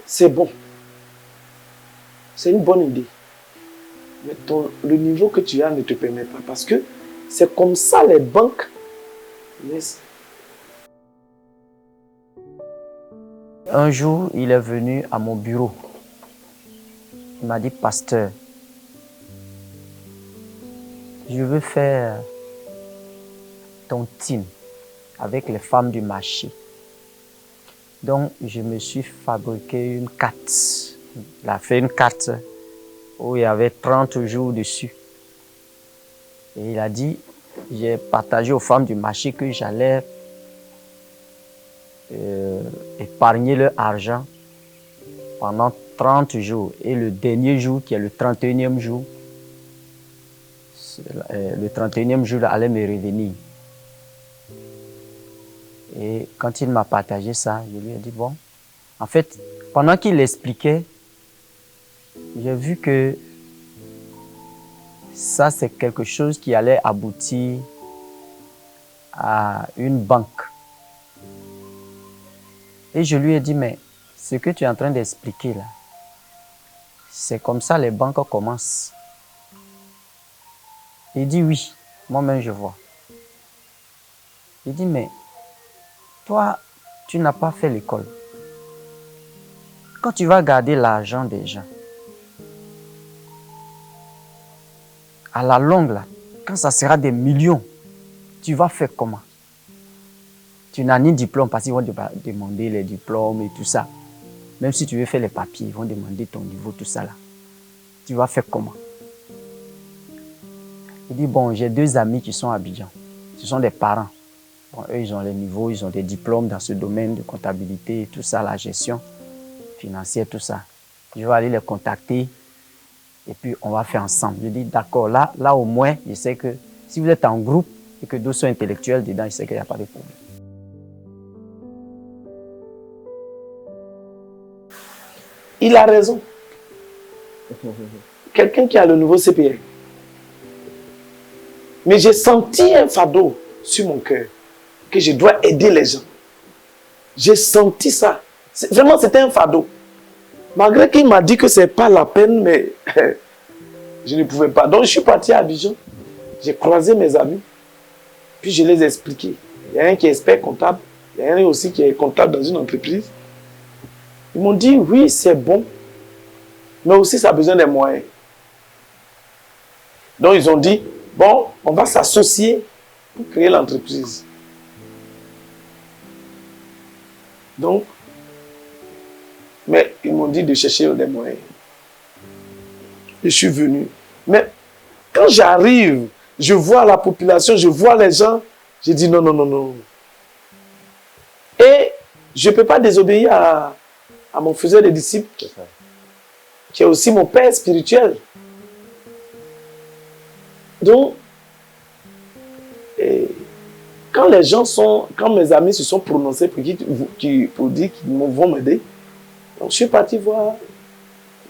c'est bon. C'est une bonne idée. Mais le niveau que tu as ne te permet pas. Parce que c'est comme ça les banques naissent. Un jour, il est venu à mon bureau. Il m'a dit, pasteur, je veux faire tontine avec les femmes du marché. Donc, je me suis fabriqué une carte. Il a fait une carte où il y avait 30 jours dessus. Et il a dit, j'ai partagé aux femmes du marché que j'allais épargner leur argent pendant 30 jours. Et le dernier jour, qui est le 31e jour, le 31e jour allait me revenir. Et quand il m'a partagé ça, je lui ai dit, bon, en fait, pendant qu'il l'expliquait, j'ai vu que ça, c'est quelque chose qui allait aboutir à une banque. Et je lui ai dit, mais ce que tu es en train d'expliquer là, c'est comme ça les banques commencent. Il dit oui, moi-même je vois. Il dit, mais toi, tu n'as pas fait l'école. Quand tu vas garder l'argent des gens, à la longue, là, quand ça sera des millions, tu vas faire comment? Tu n'as ni diplôme parce qu'ils vont te demander les diplômes et tout ça. Même si tu veux faire les papiers, ils vont demander ton niveau, tout ça là. Tu vas faire comment? Il dit, bon, j'ai 2 amis qui sont à Abidjan. Ce sont des parents. Bon, eux, ils ont les niveaux, ils ont des diplômes dans ce domaine de comptabilité, tout ça, la gestion financière, tout ça. Je vais aller les contacter et puis on va faire ensemble. Je dis, d'accord, là au moins, je sais que si vous êtes en groupe et que d'autres sont intellectuels dedans, je sais qu'il n'y a pas de problème. Il a raison. Quelqu'un qui a le nouveau CPR. Mais j'ai senti un fardeau sur mon cœur, que je dois aider les gens. J'ai senti ça. Vraiment, c'était un fardeau. Malgré qu'il m'a dit que ce n'est pas la peine, mais je ne pouvais pas. Donc, je suis parti à Abidjan. J'ai croisé mes amis. Puis, je les ai expliqués. Il y a un qui est expert comptable. Il y a un aussi qui est comptable dans une entreprise. Ils m'ont dit, oui, c'est bon. Mais aussi, ça a besoin des moyens. Donc, ils ont dit, bon, on va s'associer pour créer l'entreprise. Donc, mais ils m'ont dit de chercher des moyens. Je suis venu. Mais quand j'arrive, je vois la population, je vois les gens, je dis non, non, non, non. Et je ne peux pas désobéir à mon faiseur de disciples, qui est aussi mon père spirituel. Donc, quand mes amis se sont prononcés pour dire qu'ils vont m'aider, donc je suis parti voir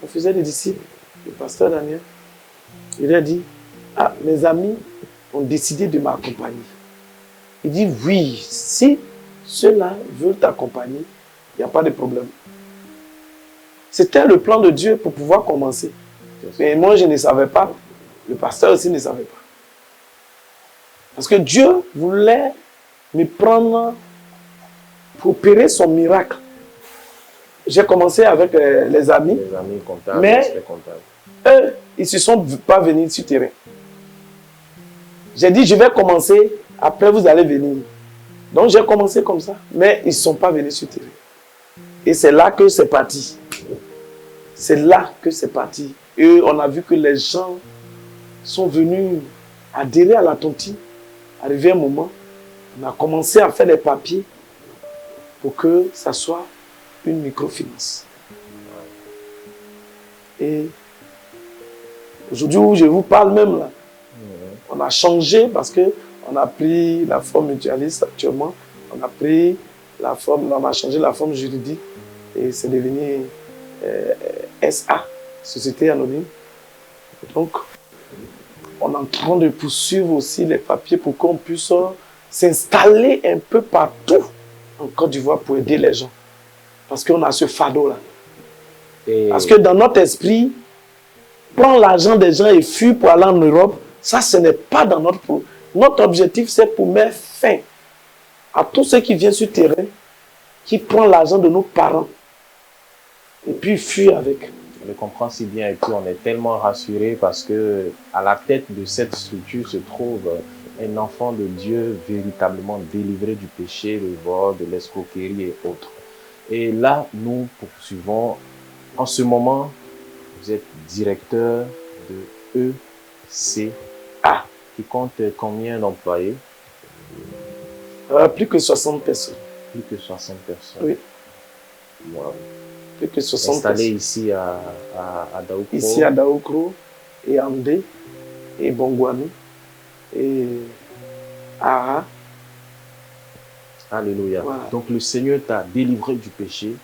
mon faiseur de disciples, le pasteur Daniel. Il a dit, ah, mes amis ont décidé de m'accompagner. Il dit, oui, si ceux-là veulent t'accompagner, il n'y a pas de problème. C'était le plan de Dieu pour pouvoir commencer. Mais moi, je ne savais pas. Le pasteur aussi ne savait pas. Parce que Dieu voulait me prendre pour opérer son miracle. J'ai commencé avec les amis. Les amis comptables, mais eux, ils ne se sont pas venus sur le terrain. J'ai dit, je vais commencer, après vous allez venir. Donc j'ai commencé comme ça, mais ils ne sont pas venus sur le terrain. Et c'est là que c'est parti. C'est là que c'est parti. Et on a vu que les gens sont venus adhérer à la tontine. Arrivé un moment, on a commencé à faire des papiers pour que ça soit une microfinance. Et aujourd'hui où je vous parle même là, on a changé parce qu'on a pris la forme mutualiste actuellement, on a changé la forme juridique et c'est devenu SA, Société Anonyme. Donc, on est en train de poursuivre aussi les papiers pour qu'on puisse s'installer un peu partout en Côte d'Ivoire pour aider les gens. Parce qu'on a ce fardeau-là. Parce que dans notre esprit, prendre l'argent des gens et fuir pour aller en Europe, ça, ce n'est pas dans notre... Notre objectif, c'est pour mettre fin à tous ceux qui viennent sur le terrain, qui prennent l'argent de nos parents et puis fuient avec. Je le comprends si bien et puis on est tellement rassurés parce que à la tête de cette structure se trouve un enfant de Dieu véritablement délivré du péché, du vol, de l'escroquerie et autres. Et là, nous poursuivons. En ce moment, vous êtes directeur de ECA, qui compte combien d'employés? Plus que 60 personnes. Plus que 60 personnes. Oui. Wow. Plus que 60 Installé personnes. ici à Daoukro. Ici à Daoukro, et Andé, et Bongouanou, et Ara. Alléluia. Voilà. Donc le Seigneur t'a délivré du péché.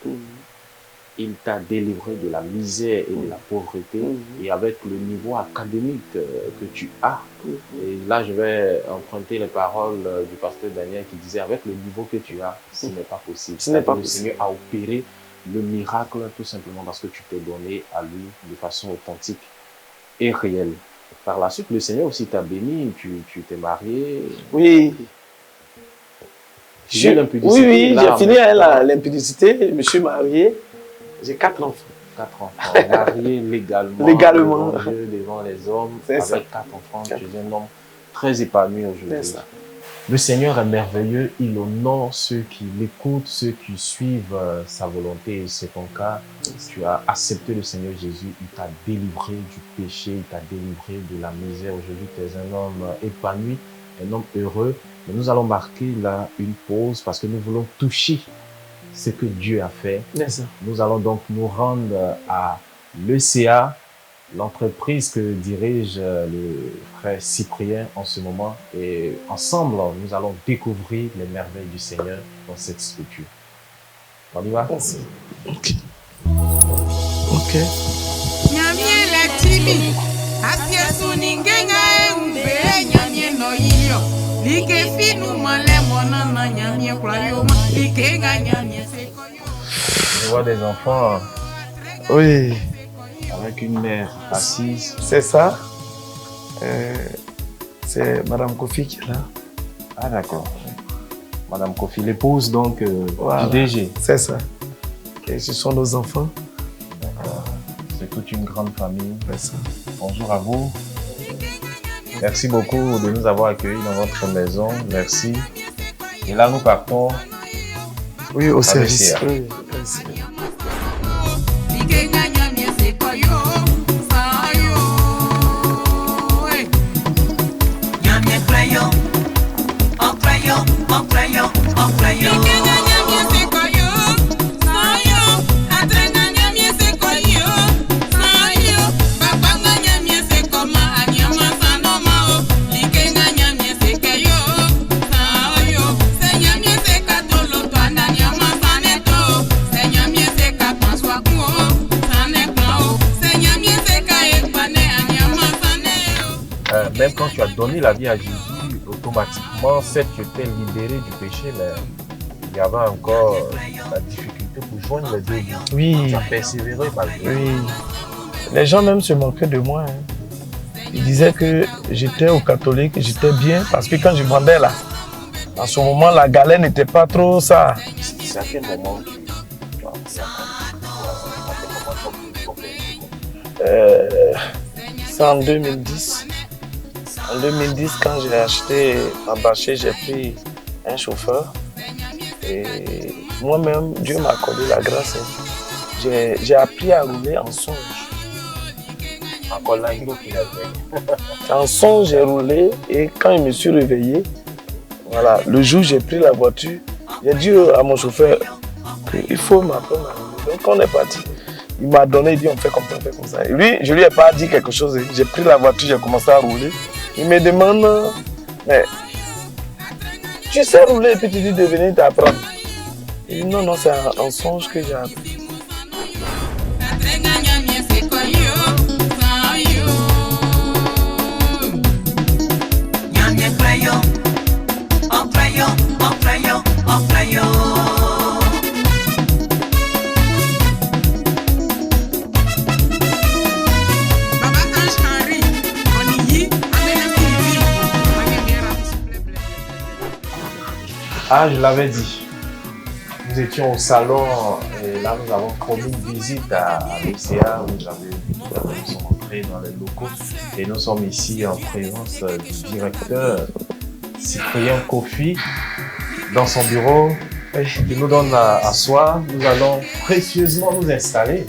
Il t'a délivré de la misère et de la pauvreté. Et avec le niveau académique que tu as, et là je vais emprunter les paroles du pasteur Daniel qui disait, avec le niveau que tu as, ce n'est pas possible. Ce n'est pas le possible. Seigneur a opéré le miracle tout simplement parce que tu t'es donné à lui de façon authentique et réelle. Par la suite, le Seigneur aussi t'a béni, tu t'es marié. Oui. Oui, j'ai fini l'impudicité, je me suis marié, j'ai 4 enfants. 4 enfants, mariés légalement, Légalement. devant Dieu, devant les hommes, C'est avec ça. 4 enfants, tu es un homme très épanoui aujourd'hui. Le Seigneur est merveilleux, il honore ceux qui l'écoutent, ceux qui suivent sa volonté. C'est ton cas, tu as accepté le Seigneur Jésus, il t'a délivré du péché, il t'a délivré de la misère. Aujourd'hui, tu es un homme épanoui, un homme heureux. Mais nous allons marquer là une pause parce que nous voulons toucher ce que Dieu a fait. Nous allons donc nous rendre à l'ECA, l'entreprise que dirige le frère Cyprien en ce moment. Et ensemble, nous allons découvrir les merveilles du Seigneur dans cette structure. On y va? Merci. Ok. Je vois des enfants. Oui. Avec une mère assise. C'est ça. C'est Madame Kofi qui est là. Ah d'accord. Madame Kofi, l'épouse donc Voilà. du DG. C'est ça. Et ce sont nos enfants. C'est toute une grande famille. C'est ça. Bonjour à vous. Merci beaucoup de nous avoir accueillis dans votre maison. Merci. Et là, nous partons. Oui, au à service. l'ECA. Oui, merci. Même quand tu as donné la vie à Jésus, automatiquement, certes, tu étais libéré du péché, mais il y avait encore la difficulté pour joindre les deux bouts. Oui. Tu as persévéré malgré tout. Oui. Les gens même se moquaient de moi. Ils disaient que j'étais au catholique, j'étais bien, parce que quand je vendais là, en ce moment, la galère n'était pas trop ça. C'est à quel moment C'est en 2010. En 2010, quand j'ai acheté ma bâchée, j'ai pris un chauffeur. Et moi-même, Dieu m'a accordé la grâce. J'ai appris à rouler en songe. Encore là, il faut En songe, j'ai roulé et quand je me suis réveillé, voilà, le jour où j'ai pris la voiture, j'ai dit à mon chauffeur qu'il faut m'apprendre à rouler. Donc on est parti. Il m'a donné, il dit on fait comme ça, on fait comme ça. Et lui, je lui ai pas dit quelque chose. J'ai pris la voiture, j'ai commencé à rouler. Il me demande, mais tu sais rouler et puis tu dis de venir t'apprendre. Il dit non, non, c'est un songe que j'ai appris. Ah, je l'avais dit. Nous étions au salon et là nous avons promis une visite à l'ECA. Vous avez vu, nous sommes entrés dans les locaux et nous sommes ici en présence du directeur Cyprien Kofi dans son bureau. Il nous donne à soi. Nous allons précieusement nous installer.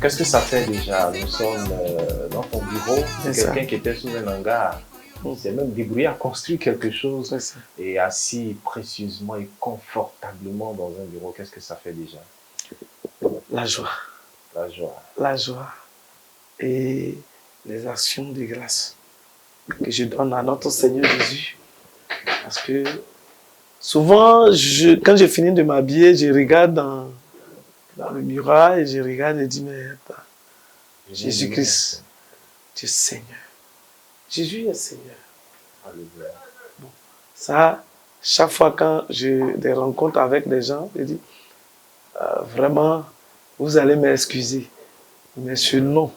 Qu'est-ce que ça fait déjà? Nous sommes dans ton bureau. Quelqu'un qui était sous un hangar s'est même débrouillé à construire quelque chose et assis précieusement et confortablement dans un bureau. Qu'est-ce que ça fait déjà? La joie. La joie. La joie. Et les actions de grâce que je donne à notre Seigneur Jésus. Parce que souvent, quand je finis de m'habiller, je regarde dans le miroir et je regarde et je dis, mais attends, Jésus-Christ, tu es Seigneur. Jésus est Seigneur. Alléluia. Bon, ça, chaque fois quand j'ai des rencontres avec des gens, je dis, vraiment, vous allez m'excuser, mais ce nom,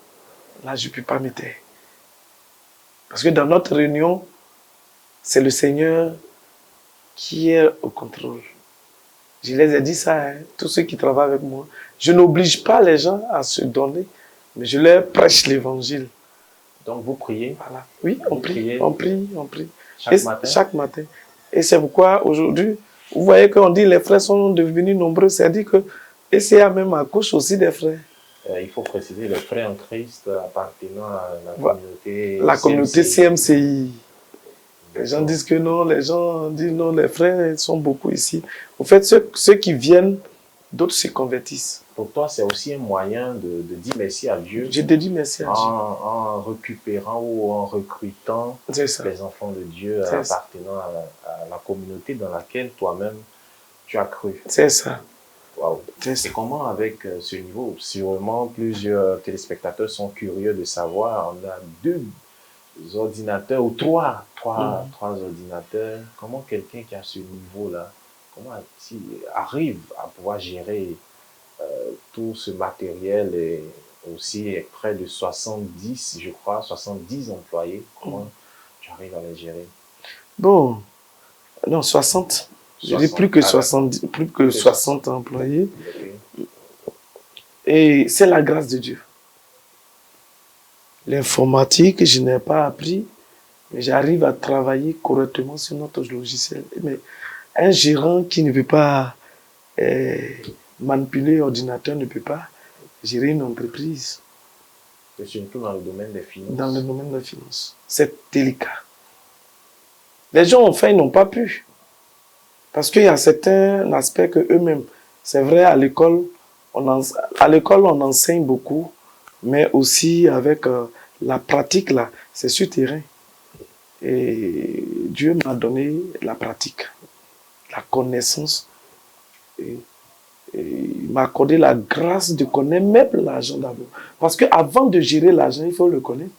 là, je ne peux pas me taire. Parce que dans notre réunion, c'est le Seigneur qui est au contrôle. Je les ai dit ça, hein, tous ceux qui travaillent avec moi. Je n'oblige pas les gens à se donner, mais je leur prêche l'évangile. Donc vous priez? Voilà. Oui, on prie. Chaque matin? Et c'est pourquoi aujourd'hui, vous voyez qu'on dit que les frères sont devenus nombreux. C'est-à-dire que ECA même accouche aussi des frères. Il faut préciser les frères en Christ appartenant à la communauté CMCI. Les gens disent que non, les gens disent non, les frères sont beaucoup ici. En fait, ceux qui viennent, d'autres se convertissent. Pour toi, c'est aussi un moyen de dire merci à Dieu. Je te dis merci à Dieu. En récupérant ou en recrutant les enfants de Dieu appartenant à la communauté dans laquelle toi-même tu as cru. C'est ça. Wow. Et comment avec ce niveau? Sûrement, plusieurs téléspectateurs sont curieux de savoir. On a 2 ordinateurs ou 3 ordinateurs. Comment quelqu'un qui a ce niveau-là, comment il arrive à pouvoir gérer tout ce matériel et aussi près de 70, je crois, 70 employés? Comment tu arrives à les gérer? Bon, non, 60. Je dis plus que 60 employés. Okay. Et c'est la grâce de Dieu. L'informatique, je n'ai pas appris, mais j'arrive à travailler correctement sur notre logiciel. Mais un gérant qui ne peut pas manipuler l'ordinateur ne peut pas gérer une entreprise. Et surtout dans le domaine des finances. Dans le domaine des finances. C'est délicat. Les gens ont fait, ils n'ont pas pu. Parce qu'il y a certains aspects que eux-mêmes, c'est vrai, à l'école, on enseigne beaucoup, mais aussi avec la pratique, là, c'est sur terrain. Et Dieu m'a donné la pratique, la connaissance. Et il m'a accordé la grâce de connaître même l'argent d'abord. Parce qu'avant de gérer l'argent, il faut le connaître.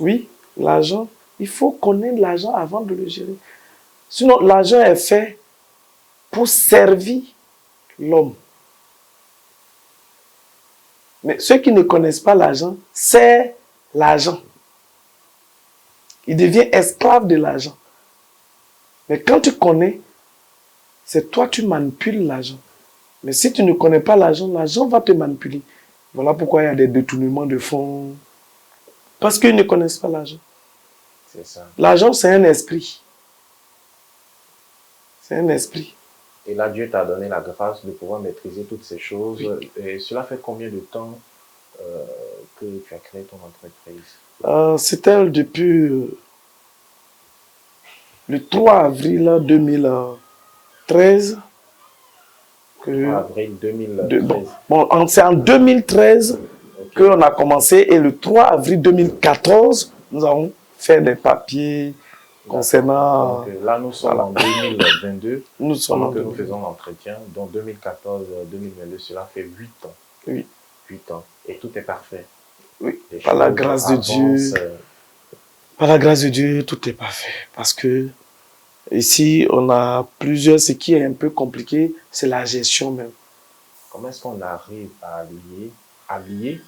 Oui, l'argent, il faut connaître l'argent avant de le gérer. Sinon, l'argent est fait pour servir l'homme. Mais ceux qui ne connaissent pas l'argent, c'est l'argent. Il devient esclave de l'argent. Mais quand tu connais, c'est toi qui manipules l'argent. Mais si tu ne connais pas l'argent, l'argent va te manipuler. Voilà pourquoi il y a des détournements de fonds. Parce qu'ils ne connaissent pas l'argent. C'est ça. L'argent, c'est un esprit. C'est un esprit. Et là, Dieu t'a donné la grâce de pouvoir maîtriser toutes ces choses. Oui. Et cela fait combien de temps que tu as créé ton entreprise? C'était depuis le 3 avril 2013. 3 avril 2013. C'est en 2013 qu'on a commencé et le 3 avril 2014, nous avons fait des papiers concernant... Donc, là, nous sommes en 2022. Nous sommes nous faisons l'entretien. Donc 2014-2022, cela fait 8 ans. Oui. 8 ans. Et tout est parfait. Oui. Par la grâce de Dieu. Par la grâce de Dieu, tout est parfait. Parce que ici, on a plusieurs... Ce qui est un peu compliqué, c'est la gestion même. Comment est-ce qu'on arrive à allier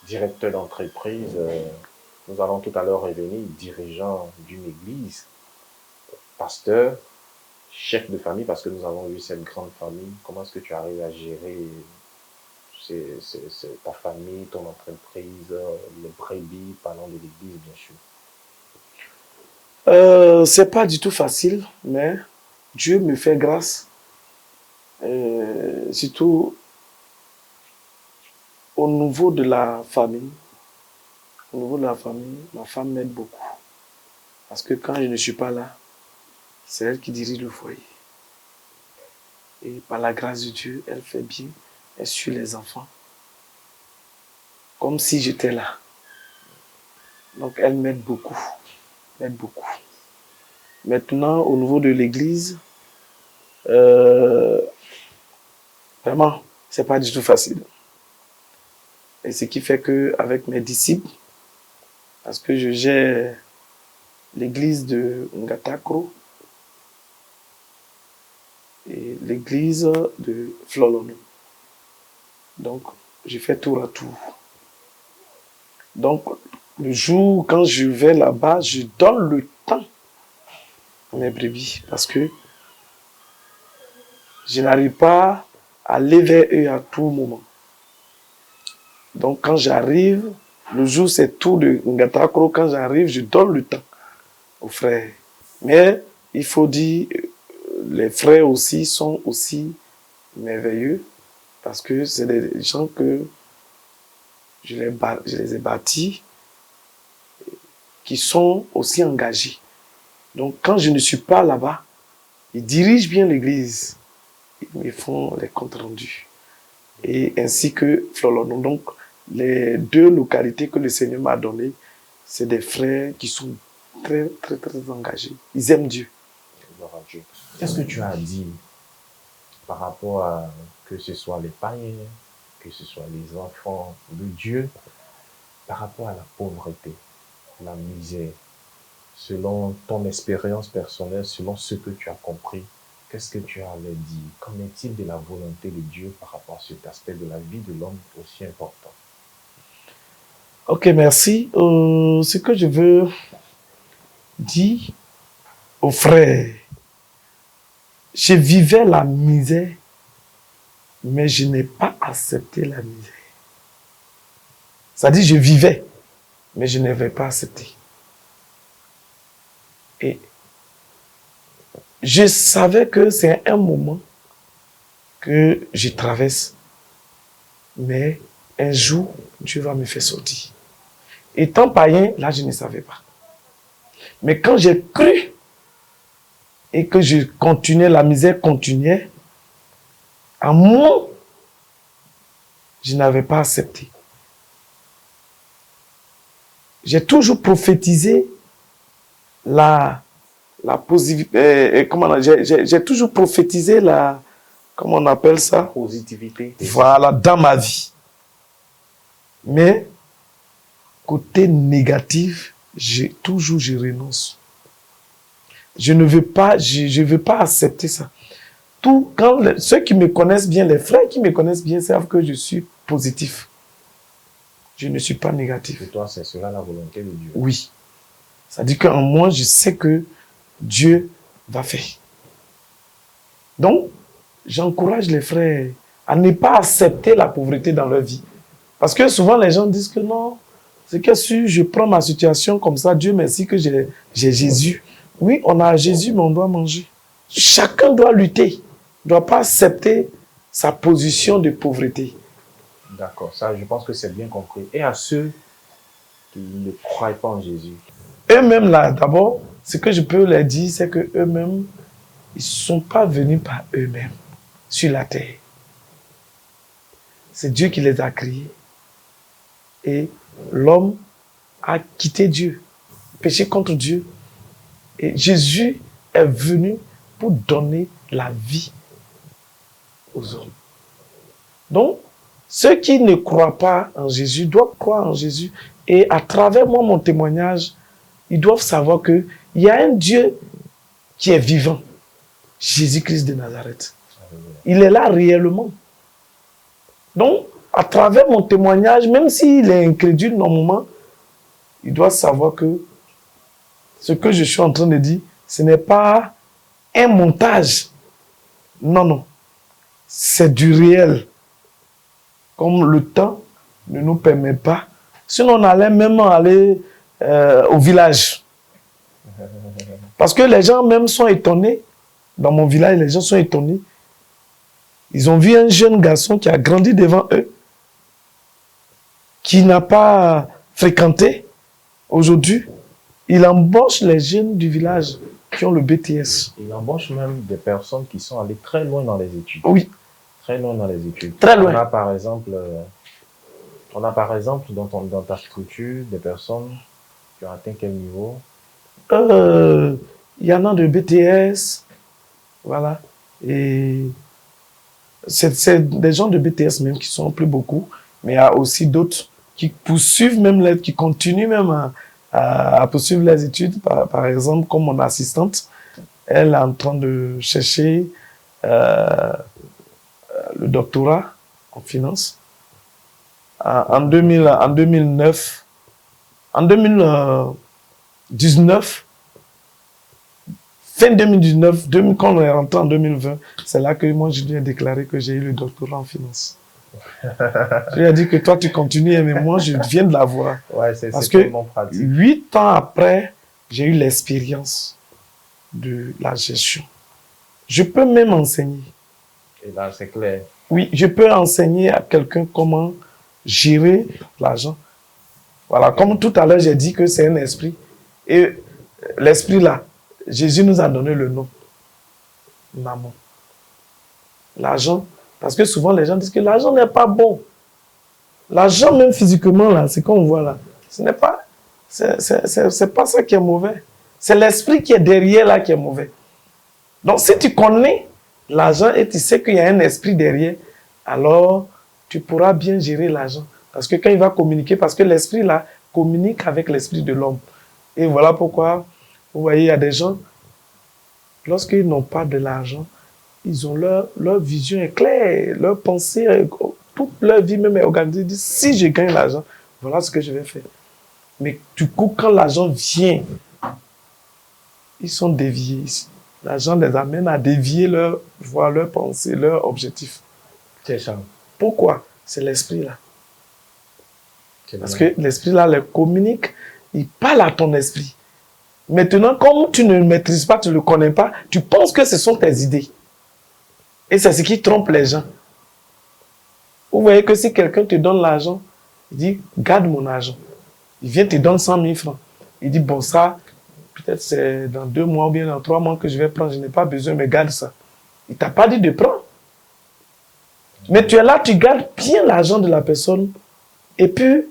directeur d'entreprise, nous allons tout à l'heure revenir, dirigeant d'une église, pasteur, chef de famille, parce que nous avons eu cette grande famille. Comment est-ce que tu arrives à gérer ta famille, ton entreprise, les brebis, parlant de l'église, bien sûr? C'est pas du tout facile, mais Dieu me fait grâce. Surtout au niveau de la famille. Au niveau de la famille, ma femme m'aide beaucoup. Parce que quand je ne suis pas là, c'est elle qui dirige le foyer. Et par la grâce de Dieu, elle fait bien. Elle suit les enfants. Comme si j'étais là. Donc elle m'aide beaucoup. M'aide beaucoup. Maintenant, au niveau de l'église, vraiment, c'est pas du tout facile. Et ce qui fait que avec mes disciples, parce que je gère l'église de Ngatakro et l'église de Flolono. Donc, je fais tour à tour. Donc, le jour quand je vais là-bas, je donne le temps à mes brebis parce que je n'arrive pas à aller vers eux à tout moment. Donc, quand j'arrive, le jour c'est tout de Ngatakro, quand j'arrive, je donne le temps aux frères. Mais il faut dire, les frères aussi sont aussi merveilleux parce que c'est des gens que je les ai bâtis qui sont aussi engagés. Donc, quand je ne suis pas là-bas, ils dirigent bien l'église. Ils me font les comptes rendus. Et ainsi que Flolono. Donc, les deux localités que le Seigneur m'a données, c'est des frères qui sont très, très, très engagés. Ils aiment Dieu. Qu'est-ce que tu as dit par rapport à que ce soit les païens, que ce soit les enfants de Dieu, par rapport à la pauvreté, la misère, selon ton expérience personnelle, selon ce que tu as compris, qu'est-ce que tu as à leur dire? Qu'en est-il de la volonté de Dieu par rapport à cet aspect de la vie de l'homme aussi important? Ok, merci. Ce que je veux dire aux frères, je vivais la misère, mais je n'ai pas accepté la misère. C'est-à-dire, je vivais, mais je n'avais pas accepté. Et je savais que c'est un moment que je traverse, mais un jour, Dieu va me faire sortir. Étant païen, là, je ne savais pas. Mais quand j'ai cru et que je continuais, la misère continuait, à moi, je n'avais pas accepté. J'ai toujours prophétisé la positivité, j'ai toujours prophétisé comment on appelle ça? Positivité. Voilà, dans ma vie. Mais, côté négatif, je renonce. Je ne veux pas, je veux pas accepter ça. Ceux qui me connaissent bien, les frères qui me connaissent bien, savent que je suis positif. Je ne suis pas négatif. Et toi, c'est cela la volonté de Dieu. Oui. C'est-à-dire qu'en moi, je sais que Dieu va faire. Donc, j'encourage les frères à ne pas accepter la pauvreté dans leur vie. Parce que souvent, les gens disent que non, c'est que si je prends ma situation comme ça, Dieu merci que j'ai Jésus. Oui, on a Jésus, mais on doit manger. Chacun doit lutter. Ne doit pas accepter sa position de pauvreté. D'accord, ça, je pense que c'est bien compris. Et à ceux qui ne croient pas en Jésus? Eux-mêmes, là, d'abord, ce que je peux leur dire, c'est qu'eux-mêmes, ils ne sont pas venus par eux-mêmes sur la terre. C'est Dieu qui les a créés. Et l'homme a quitté Dieu, péché contre Dieu. Et Jésus est venu pour donner la vie aux hommes. Donc, ceux qui ne croient pas en Jésus doivent croire en Jésus. Et à travers moi, mon témoignage, ils doivent savoir qu'il y a un Dieu qui est vivant. Jésus-Christ de Nazareth. Il est là réellement. Donc, à travers mon témoignage, même s'il est incrédule normalement, il doit savoir que ce que je suis en train de dire, ce n'est pas un montage. Non, non. C'est du réel. Comme le temps ne nous permet pas. Sinon, on allait même aller au village. Parce que les gens même sont étonnés. Dans mon village, les gens sont étonnés. Ils ont vu un jeune garçon qui a grandi devant eux, qui n'a pas fréquenté aujourd'hui. Il embauche les jeunes du village qui ont le BTS. Il embauche même des personnes qui sont allées très loin dans les études. Oui. Très loin dans les études. Très loin. On a par exemple dans ta structure des personnes qui ont atteint quel niveau? Il y en a de BTS, voilà. Et c'est des gens de BTS même qui sont plus beaucoup, mais il y a aussi d'autres qui poursuivent même, qui continuent même à poursuivre les études. Par exemple, comme mon assistante, elle est en train de chercher le doctorat en finance. En 2019, fin 2019, quand on est rentré en 2020, c'est là que moi je lui ai déclaré que j'ai eu le doctorat en finance. Je lui ai dit que toi tu continues, mais moi je viens de l'avoir. Ouais, c'est parce que tellement pratique. 8 ans après, j'ai eu l'expérience de la gestion. Je peux même enseigner. Et là, c'est clair. Oui, je peux enseigner à quelqu'un comment gérer l'argent. Voilà, comme tout à l'heure, j'ai dit que c'est un esprit. Et l'esprit là, Jésus nous a donné le nom. Maman. L'argent. Parce que souvent, les gens disent que l'argent n'est pas bon. L'argent, même physiquement, là, c'est qu'on voit là. Ce n'est pas... C'est pas ça qui est mauvais. C'est l'esprit qui est derrière là qui est mauvais. Donc, si tu connais l'argent et tu sais qu'il y a un esprit derrière, alors tu pourras bien gérer l'argent. Parce que quand il va communiquer, parce que l'esprit là communique avec l'esprit de l'homme. Et voilà pourquoi, vous voyez, il y a des gens, lorsqu'ils n'ont pas de l'argent, ils ont leur vision est claire, leur pensée, toute leur vie même est organisée. Ils disent, si je gagne l'argent, voilà ce que je vais faire. Mais du coup, quand l'argent vient, ils sont déviés. L'argent les amène à dévier leur voie, leur pensée, leur objectif. C'est ça. Pourquoi? C'est l'esprit là. Parce Bien. que l'esprit là les communique, il parle à ton esprit. Maintenant, comme tu ne le maîtrises pas, tu ne le connais pas, tu penses que ce sont tes idées. Et c'est ce qui trompe les gens. Vous voyez que si quelqu'un te donne l'argent, il dit, garde mon argent. Il vient te donner 100 000 francs. Il dit, bon ça, peut-être c'est dans 2 mois ou bien dans 3 mois que je vais prendre, je n'ai pas besoin, mais garde ça. Il ne t'a pas dit de prendre. Mais tu es là, tu gardes bien l'argent de la personne. Et puis,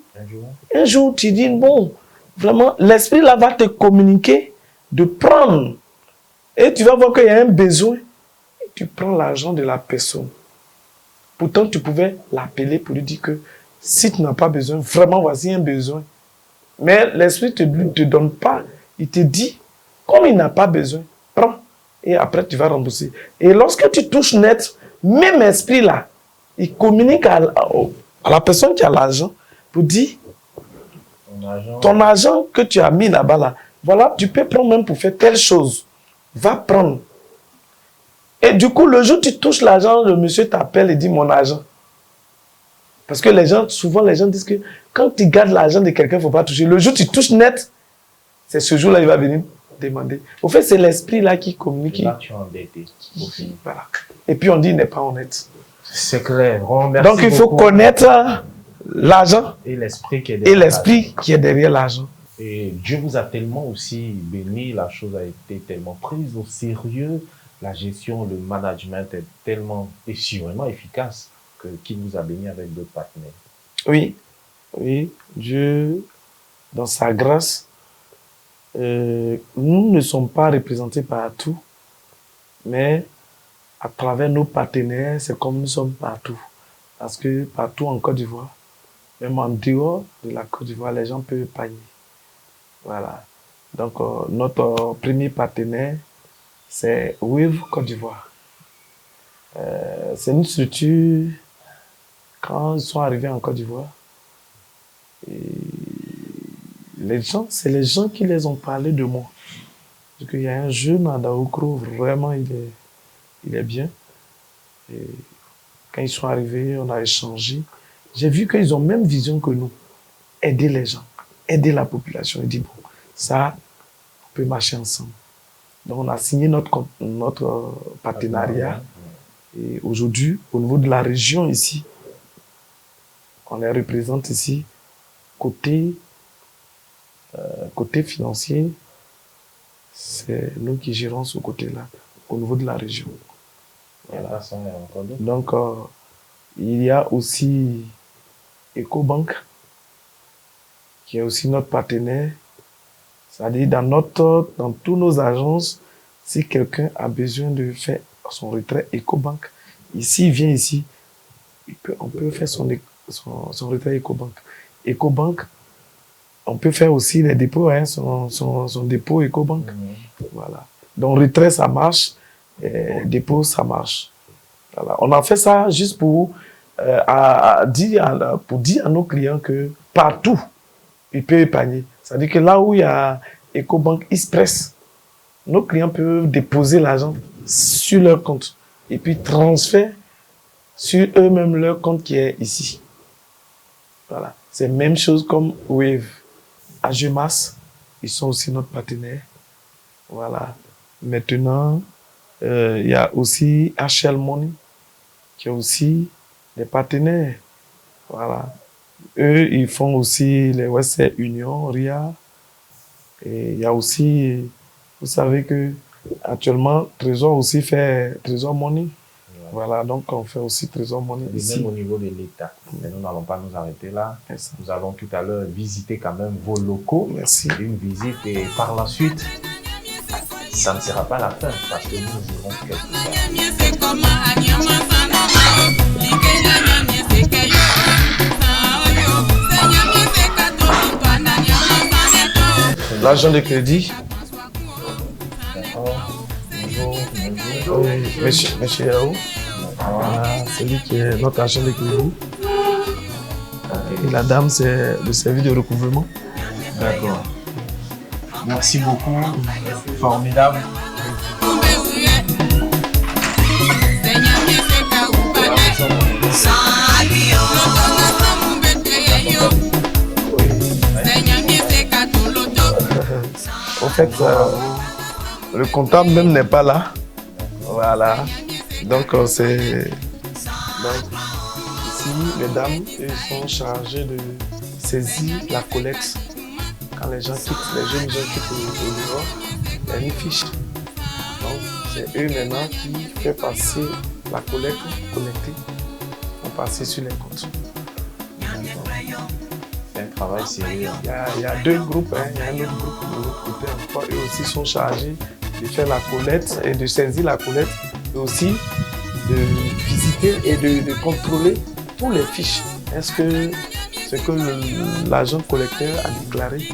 un jour, tu dis, bon, vraiment, l'esprit là va te communiquer de prendre. Et tu vas voir qu'il y a un besoin. Et tu prends l'argent de la personne. Pourtant, tu pouvais l'appeler pour lui dire que si tu n'as pas besoin, vraiment, voici un besoin. Mais l'esprit ne te donne pas. Il te dit, comme il n'a pas besoin, prends. Et après, tu vas rembourser. Et lorsque tu touches net, même esprit là, il communique à la personne qui a l'argent pour dire, ton argent que tu as mis là-bas, là, voilà, tu peux prendre même pour faire telle chose. Va prendre. Et du coup, le jour où tu touches l'argent, le monsieur t'appelle et dit mon argent. Parce que les gens, souvent les gens disent que quand tu gardes l'argent de quelqu'un, il ne faut pas toucher. Le jour où tu touches net, c'est ce jour-là il va venir demander. Au fait, c'est l'esprit là qui communique. Là, tu es endetté. Voilà. Et puis on dit il n'est pas honnête. C'est clair. Oh, merci donc il faut beaucoup. connaître l'argent et l'esprit qui est derrière l'argent. Et Dieu vous a tellement aussi béni, la chose a été tellement prise au sérieux, la gestion, le management est tellement et sûrement efficace qu'il vous a béni avec d'autres partenaires. Oui, oui, Dieu, dans sa grâce, nous ne sommes pas représentés partout, mais à travers nos partenaires, c'est comme nous sommes partout. Parce que partout en Côte d'Ivoire, même en dehors de la Côte d'Ivoire, les gens peuvent payer. Voilà. Donc, notre premier partenaire, c'est Wave Côte d'Ivoire. C'est une structure, quand ils sont arrivés en Côte d'Ivoire, c'est les gens qui les ont parlé de moi. Parce qu'il y a un jeune à Daoukro, vraiment, il est bien. Et quand ils sont arrivés, on a échangé. J'ai vu qu'ils ont même vision que nous. Aider les gens, aider la population. Il dit, bon, ça, peut marcher ensemble. Donc, on a signé notre partenariat. Et aujourd'hui, au niveau de la région ici, on les représente ici, côté financier, c'est nous qui gérons ce côté-là, au niveau de la région. Voilà. Donc, il y a aussi EcoBank, qui est aussi notre partenaire. C'est-à-dire, dans tous nos agences, si quelqu'un a besoin de faire son retrait EcoBank, ici, il vient ici, on peut faire son retrait EcoBank. EcoBank, on peut faire aussi les dépôts, hein, son dépôt EcoBank. Voilà. Donc, retrait, ça marche, dépôt, ça marche. Voilà. On a fait ça juste pour dire à nos clients que partout, ils peuvent épargner. C'est-à-dire que là où il y a EcoBank Express, nos clients peuvent déposer l'argent sur leur compte et puis transférer sur eux-mêmes leur compte qui est ici. Voilà. C'est la même chose comme Wave. Agemas, ils sont aussi notre partenaire. Voilà. Maintenant, il y a aussi HL Money, qui est aussi des partenaires. Voilà. Eux, ils font aussi les Western Union, RIA. Et il y a aussi, vous savez que actuellement, Trésor aussi fait Trésor Money. Voilà, donc on fait aussi Trésor Money ici. Même au niveau de l'État. Mais nous n'allons pas nous arrêter là. Nous allons tout à l'heure visiter quand même vos locaux. Merci. Une visite et par la suite, ça ne sera pas la fin parce que nous irons quelque part. L'agent de crédit. Bonjour. Oui, monsieur Yao. Voilà, c'est lui qui est notre agent de crédit. Et la dame, c'est le service de recouvrement. D'accord. Merci beaucoup. Formidable. En fait, le comptable même n'est pas là. Voilà. Donc, c'est... Donc, ici, les dames, elles sont chargées de saisir la collecte. Quand les gens quittent, les jeunes gens quittent le bureau, il y a une fiche. Donc, c'est eux maintenant qui font passer la collecte, collectée, pour passer sur les comptes. C'est un travail sérieux. Il y a deux groupes, hein. Il y a un autre groupe de l'autre côté encore. Eux aussi sont chargés de faire la collecte et de saisir la collecte, et aussi de visiter et de contrôler tous les fiches. Est-ce que ce que l'agent collecteur a déclaré,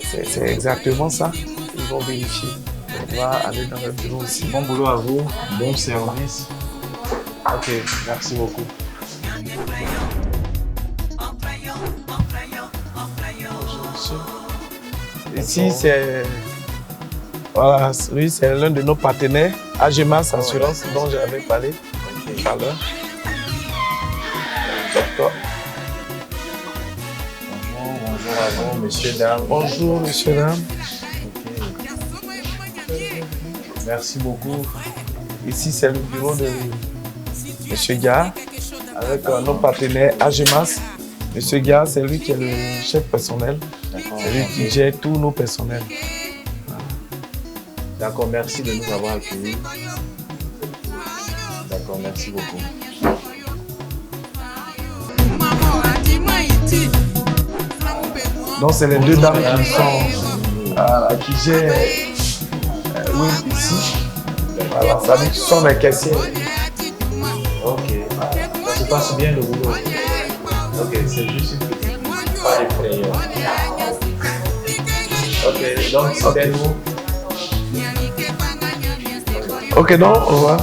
c'est exactement ça? Ils vont vérifier. On va aller dans le bureau aussi. Bon boulot à vous, bon service. Ok, merci beaucoup. Ici, c'est voilà, lui, c'est l'un de nos partenaires, Agemas Assurance, dont j'avais parlé tout à l'heure. Bonjour à vous, messieurs, dames. Bonjour, messieurs, dames. Merci beaucoup. Ici, c'est le bureau de M. Gare, avec nos partenaires Agemas. M. Gare, c'est lui qui est le chef personnel. C'est lui qui gère tous nos personnels. D'accord, merci de nous avoir accueillis. D'accord, merci beaucoup. Donc, c'est les deux dames qui gèrent ici. Voilà, ça veut dire qu'ils sont les caissiers. Ok, ça se passe bien le boulot. Ok, c'est juste une petite, pas effrayant. Ok, donc c'était nous. Ok, donc on va.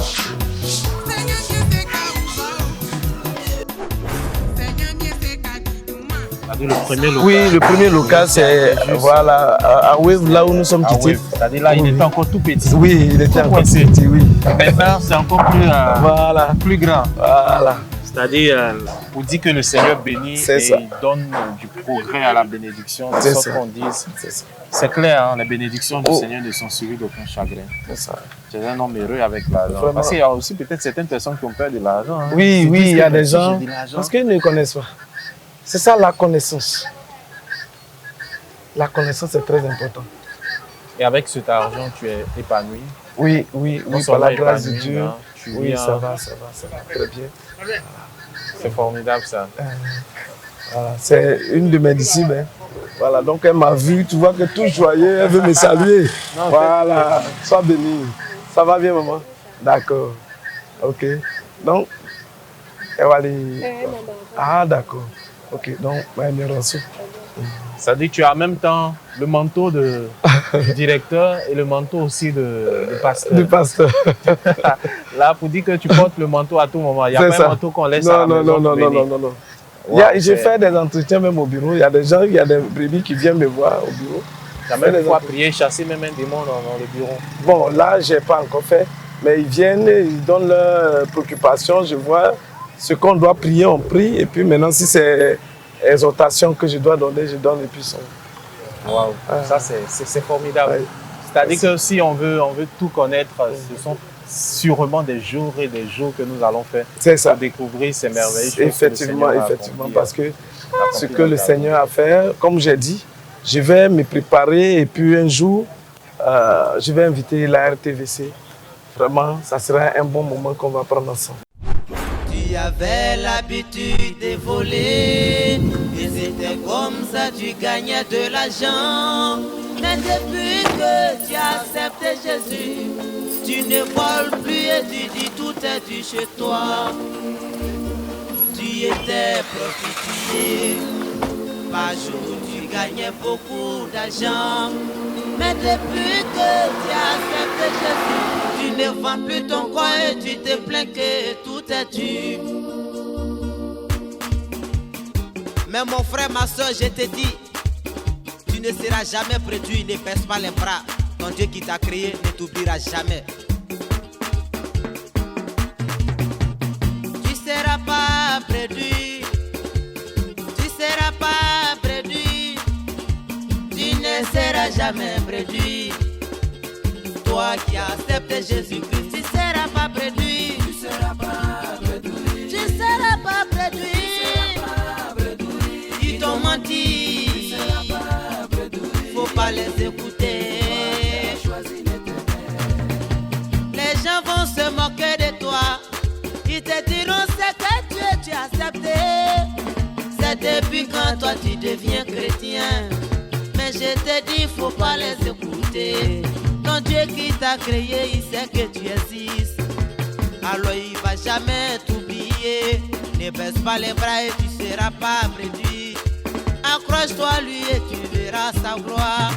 Le premier local. Oui, le premier local, c'est voilà, à Wave, là où nous sommes quittés. C'est-à-dire là, il était encore tout petit. Oui, il était encore petit, oui. Maintenant, c'est encore plus, voilà. plus grand. Voilà. C'est-à-dire, on dit que le Seigneur bénit C'est et ça. il donne du progrès à la bénédiction. De C'est sorte ça. qu'on dise, C'est ça. c'est clair, hein, les bénédictions du Oh. Seigneur ne sont suivies d'aucun chagrin. C'est ça. Tu es un homme heureux avec l'argent. Vraiment. Parce qu'il y a aussi peut-être certaines personnes qui ont peur de l'argent. hein. Oui, Ils oui, disent il y a que des si gens, j'ai de l'argent- parce qu'ils ne connaissent pas. C'est ça la connaissance. La connaissance est très importante. Et avec cet argent, tu es épanoui. Oui, oui, Non oui, par la seulement grâce de épanoui, Dieu. hein, tu Oui, viens- ça va, très bien. C'est formidable ça. Voilà, c'est une de mes disciples. Hein. Voilà, donc elle m'a vu, tu vois que tout joyeux, elle veut me saluer. Non, Voilà, sois béni. Ça va bien, maman? D'accord. Ok. Donc, elle va aller. Ah, d'accord. Ok, donc, elle me reçoit. Ça dit que tu as en même temps le manteau du directeur et le manteau aussi de pasteur. Du pasteur. Là, pour dire que tu portes le manteau à tout moment. Il n'y a C'est pas ça. un manteau qu'on laisse à la Non, maison non, non, pour non, venir. non, non, non. Wow, J'ai c'est- fait des entretiens même au bureau. Il y a des gens, il y a des brebis qui viennent me voir au bureau. Tu as Fais même des fois entretiens. prié, chasser même un démon dans le bureau. Bon, là, je n'ai pas encore fait, mais ils viennent, ils donnent leurs préoccupations. Je vois ce qu'on doit prier, on prie. Et puis maintenant, si c'est exhortation que je dois donner, je donne. Et puis ça. Wow. Ça, c'est formidable. Ouais. C'est-à-dire que si on veut tout connaître, ce sont sûrement des jours et des jours que nous allons faire C'est ça. pour découvrir ces merveilleuses choses. Effectivement, effectivement, parce que ce que le Seigneur a fait, comme j'ai dit, je vais me préparer et puis un jour, je vais inviter la RTVC. Vraiment, ça sera un bon moment qu'on va prendre ensemble. Tu avais l'habitude de voler, et c'était comme ça tu gagnais de l'argent. Mais depuis que tu as accepté Jésus, tu ne voles plus et tu dis tout est dû chez toi. Tu étais prostituée, par jour tu gagnais beaucoup d'argent. Mais depuis que tu as accepté Jésus, tu ne vends plus ton corps et tu te plains que tout est dû. Mais mon frère, ma soeur, je te dis, tu ne seras jamais prédit, ne baisse pas les bras. Ton Dieu qui t'a créé ne t'oubliera jamais. Tu seras pas prédit, tu seras pas prédit, tu ne seras jamais prédit. Toi qui acceptes Jésus-Christ, tu seras pas prédit, tu seras pas prédit, tu seras pas prédit. Ils t'ont menti, faut pas les écouter. Les gens vont se moquer de toi, ils te diront c'est que tu as accepté. C'est depuis quand toi tu deviens chrétien. Mais je te dis, faut pas les écouter. Ton Dieu qui t'a créé, il sait que tu existes. Alors il va jamais t'oublier. Ne baisse pas les bras et tu seras pas prédit. Accroche-toi à lui et tu verras sa gloire.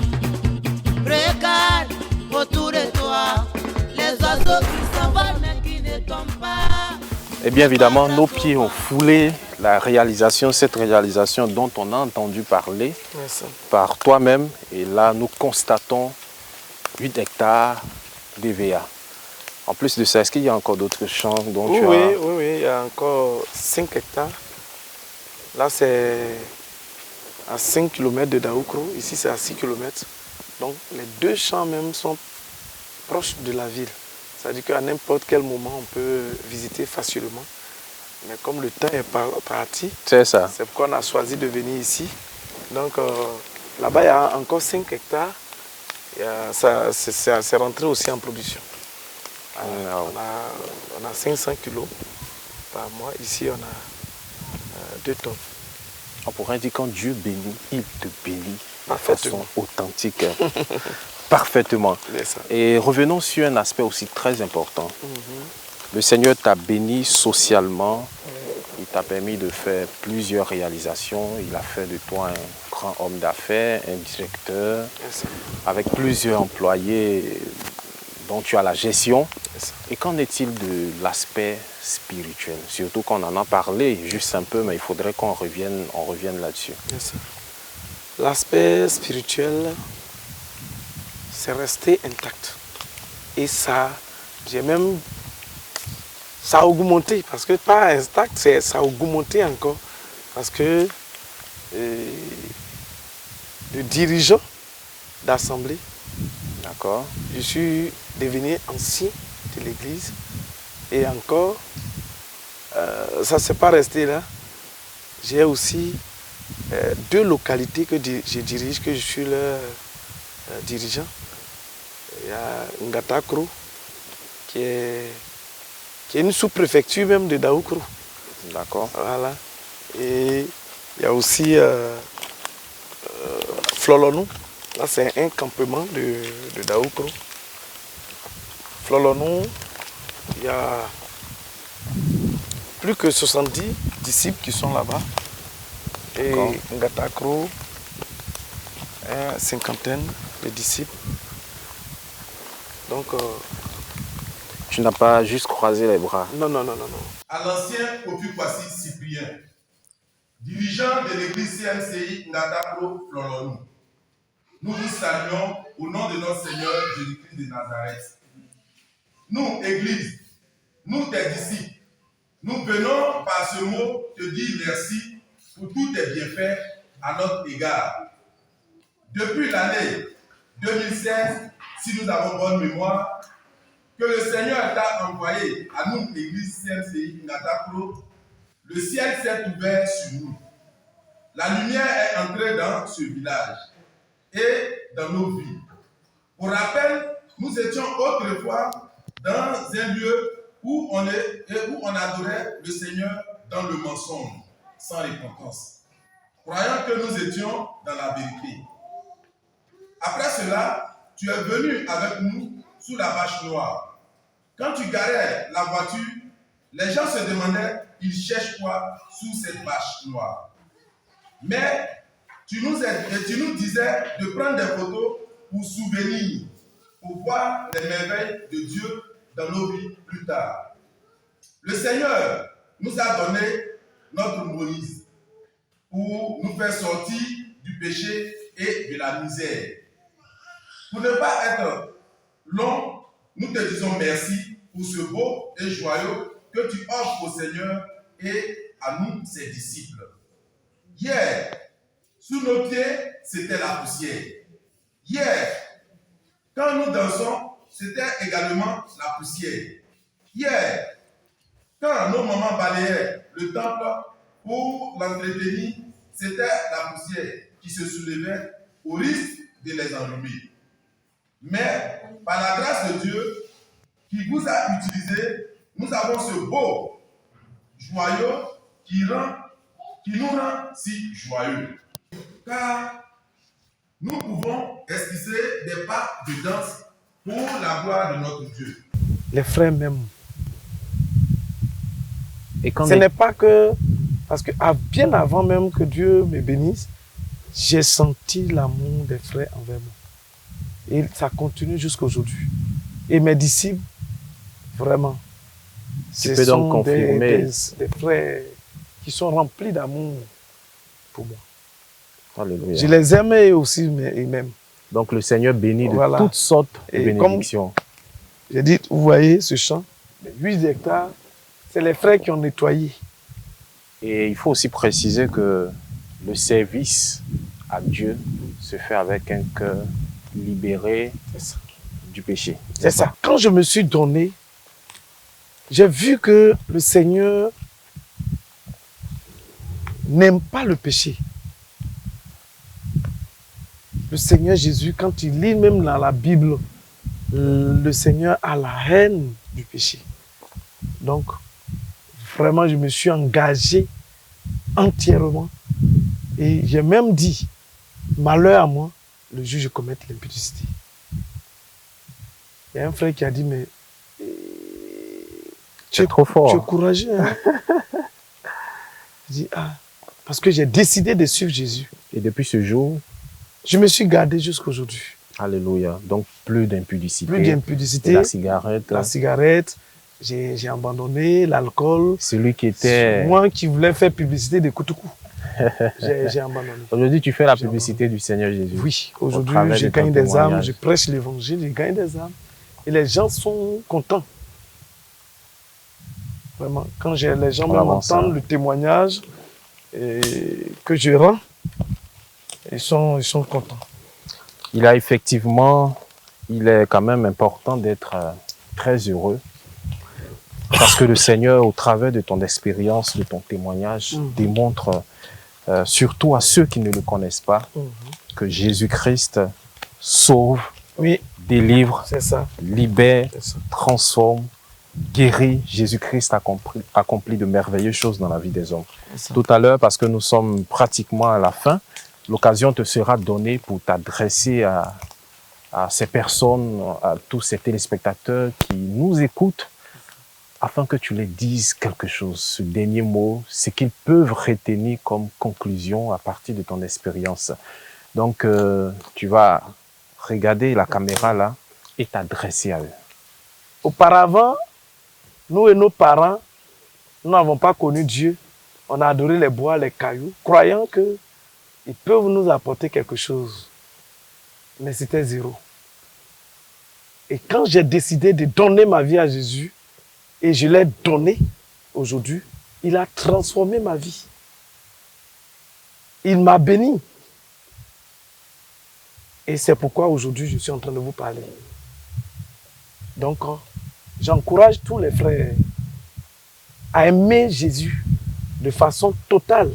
Regarde autour de toi les oiseaux qui s'envolent mais qui ne tombent pas. Et bien évidemment, nos pieds ont foulé cette réalisation dont on a entendu parler par toi-même. Et là, nous constatons 8 hectares d'EVA. En plus de ça, est-ce qu'il y a encore d'autres champs dont tu as... Oui, il y a encore 5 hectares. Là, c'est à 5 km de Daoukro. Ici, c'est à 6 km. Donc, les deux champs même sont proches de la ville. C'est-à-dire qu'à n'importe quel moment, on peut visiter facilement. Mais comme le temps est parti, c'est ça. C'est pourquoi on a choisi de venir ici. Donc, là-bas, il y a encore 5 hectares. C'est rentré aussi en production. On a 500 kilos par mois. Ici, on a 2 tonnes. On pourrait dire quand Dieu bénit, il te bénit de façon authentique. Parfaitement. Et revenons sur un aspect aussi très important. Le Seigneur t'a béni socialement. Il t'a permis de faire plusieurs réalisations. Il a fait de toi un grand homme d'affaires, un directeur, avec plusieurs employés dont tu as la gestion. Et qu'en est-il de l'aspect spirituel? Surtout qu'on en a parlé juste un peu, mais il faudrait qu'on revienne là-dessus. L'aspect spirituel, c'est resté intact. Et ça, j'ai même ça a augmenté, parce que pas intact, ça a augmenté encore. Parce que le dirigeant d'assemblée, D'accord. je suis devenu ancien de l'église. Et encore, ça ne s'est pas resté là. J'ai aussi 2 localités que je dirige, que je suis leur dirigeant. Il y a Ngatakro, qui est une sous-préfecture même de Daoukro. D'accord. Voilà. Et il y a aussi Flolonou. Là, c'est un campement de Daoukro. Flolonou, il y a plus que 70 disciples qui sont là-bas. Et Ngatakro, une cinquantaine de disciples. Donc, Tu n'as pas juste croisé les bras. non. À l'ancien Kofi-Kwasi Cyprien, dirigeant de l'église CMCI Ngatakro Flolonou, nous vous saluons au nom de notre Seigneur Jésus-Christ de Nazareth. Nous, Église, nous tes disciples, nous venons par ce mot te dire merci pour tous tes bienfaits à notre égard. Depuis l'année 2016, si nous avons bonne mémoire, que le Seigneur t'a envoyé à nous, l'église CMCI Ngatakro, le ciel s'est ouvert sur nous. La lumière est entrée dans ce village et dans nos vies. Pour rappel, nous étions autrefois dans un lieu où on adorait le Seigneur dans le mensonge, sans repentance, croyant que nous étions dans la vérité. Après cela, tu es venu avec nous sous la vache noire. Quand tu garais la voiture, les gens se demandaient, ils cherchent quoi sous cette vache noire. Mais tu nous disais de prendre des photos pour souvenir, pour voir les merveilles de Dieu dans nos vies plus tard. Le Seigneur nous a donné notre Moïse pour nous faire sortir du péché et de la misère. Pour ne pas être long, nous te disons merci pour ce beau et joyeux que tu offres au Seigneur et à nous, ses disciples. Hier, sous nos pieds, c'était la poussière. Hier, quand nous dansons, c'était également la poussière. Hier, quand nos mamans balayaient le temple pour l'entretenir, c'était la poussière qui se soulevait au risque de les enrhumer. Mais par la grâce de Dieu qui vous a utilisé, nous avons ce beau joyau qui nous rend si joyeux. Car nous pouvons esquisser des pas de danse pour la gloire de notre Dieu. Les frères m'aiment. Et quand Ce n'est pas que... Parce que bien avant même que Dieu me bénisse, j'ai senti l'amour des frères envers moi. Et ça continue jusqu'à aujourd'hui. Et mes disciples, vraiment, tu peux donc confirmer des frères qui sont remplis d'amour pour moi. Alléluia. Je les aime eux aussi, mais ils m'aiment. Donc le Seigneur bénit de toutes sortes de bénédictions. J'ai dit, vous voyez ce champ, 8 hectares, c'est les frères qui ont nettoyé. Et il faut aussi préciser que le service à Dieu se fait avec un cœur libéré du péché. C'est ça. Quand je me suis donné, j'ai vu que le Seigneur n'aime pas le péché. Le Seigneur Jésus, quand il lit même dans la Bible, le Seigneur a la haine du péché. Donc, vraiment, je me suis engagé entièrement. Et j'ai même dit, malheur à moi, le jour où je commette l'impudicité. Il y a un frère qui a dit, mais tu es trop fort. Tu es courageux. Hein? Je dis, parce que j'ai décidé de suivre Jésus. Et depuis ce jour, je me suis gardé jusqu'à aujourd'hui. Alléluia. Donc plus d'impudicité. Plus d'impudicité. La cigarette. La cigarette. J'ai abandonné l'alcool. Celui qui était... Moi qui voulais faire publicité de Koutoukou. J'ai abandonné. Aujourd'hui, tu fais la publicité du Seigneur Jésus. Oui. Aujourd'hui, je gagne des âmes. Je prêche l'évangile. Je gagne des âmes. Et les gens sont contents. Vraiment, quand les gens m'entendent le témoignage que je rends, ils sont contents. Il est quand même important d'être très heureux parce que le Seigneur, au travers de ton expérience, de ton témoignage, démontre surtout à ceux qui ne le connaissent pas que Jésus-Christ sauve, délivre, libère, transforme, guérit. Jésus-Christ accomplit de merveilleuses choses dans la vie des hommes. Tout à l'heure, parce que nous sommes pratiquement à la fin, l'occasion te sera donnée pour t'adresser à ces personnes, à tous ces téléspectateurs qui nous écoutent, afin que tu les dises quelque chose, ce dernier mot, ce qu'ils peuvent retenir comme conclusion à partir de ton expérience. Donc, tu vas regarder la caméra là et t'adresser à eux. Auparavant, nous et nos parents, nous n'avons pas connu Dieu. On a adoré les bois, les cailloux, croyant qu'ils peuvent nous apporter quelque chose. Mais c'était zéro. Et quand j'ai décidé de donner ma vie à Jésus, et je l'ai donné aujourd'hui, il a transformé ma vie. Il m'a béni. Et c'est pourquoi aujourd'hui je suis en train de vous parler. Donc, j'encourage tous les frères à aimer Jésus de façon totale.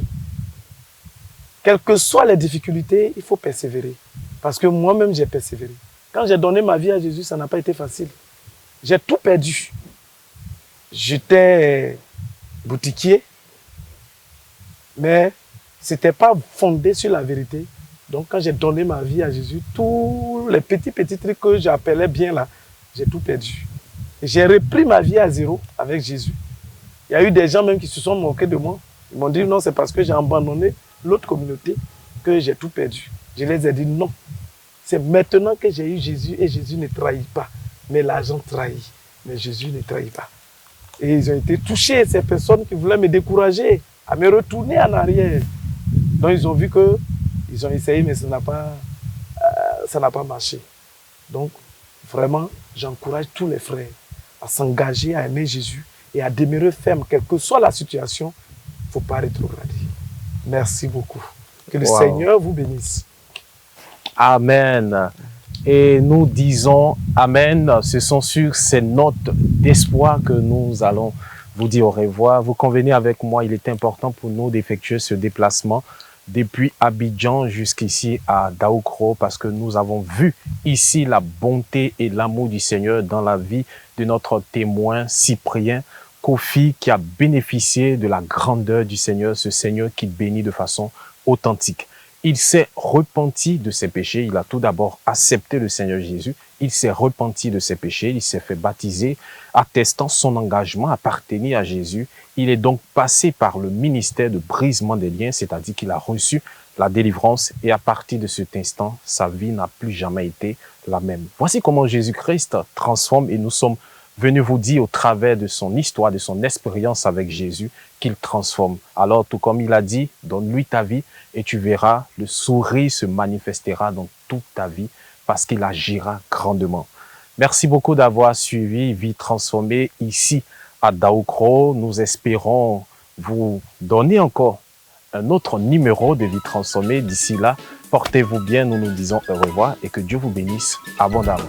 Quelles que soient les difficultés, il faut persévérer. Parce que moi-même, j'ai persévéré. Quand j'ai donné ma vie à Jésus, ça n'a pas été facile. J'ai tout perdu. J'étais boutiquier, mais ce n'était pas fondé sur la vérité. Donc, quand j'ai donné ma vie à Jésus, tous les petits trucs que j'appelais bien là, j'ai tout perdu. J'ai repris ma vie à zéro avec Jésus. Il y a eu des gens même qui se sont moqués de moi. Ils m'ont dit non, c'est parce que j'ai abandonné l'autre communauté que j'ai tout perdu. Je les ai dit non. C'est maintenant que j'ai eu Jésus et Jésus ne trahit pas. Mais l'argent trahit. Mais Jésus ne trahit pas. Et ils ont été touchés, ces personnes qui voulaient me décourager, à me retourner en arrière. Donc ils ont vu que ils ont essayé, mais ça n'a pas marché. Donc, vraiment, j'encourage tous les frères à s'engager, à aimer Jésus et à demeurer ferme, quelle que soit la situation. Il ne faut pas rétrograder. Merci beaucoup. Que le Seigneur vous bénisse. Amen. Et nous disons Amen. Ce sont sur ces notes d'espoir que nous allons vous dire au revoir. Vous convenez avec moi, il est important pour nous d'effectuer ce déplacement depuis Abidjan jusqu'ici à Daoukro, parce que nous avons vu ici la bonté et l'amour du Seigneur dans la vie de notre témoin Cyprien Kofi, qui a bénéficié de la grandeur du Seigneur, ce Seigneur qui bénit de façon authentique. Il s'est repenti de ses péchés, il a tout d'abord accepté le Seigneur Jésus, il s'est repenti de ses péchés, il s'est fait baptiser, attestant son engagement à appartenir à Jésus. Il est donc passé par le ministère de brisement des liens, c'est-à-dire qu'il a reçu la délivrance et à partir de cet instant, sa vie n'a plus jamais été la même. Voici comment Jésus-Christ transforme et nous sommes venus vous dire au travers de son histoire, de son expérience avec Jésus, qu'il transforme. Alors, tout comme il a dit, donne-lui ta vie et tu verras, le sourire se manifestera dans toute ta vie parce qu'il agira grandement. Merci beaucoup d'avoir suivi Vie Transformée ici à Daoukro. Nous espérons vous donner encore un autre numéro de Vie Transformée. D'ici là, portez-vous bien, nous nous disons au revoir et que Dieu vous bénisse abondamment.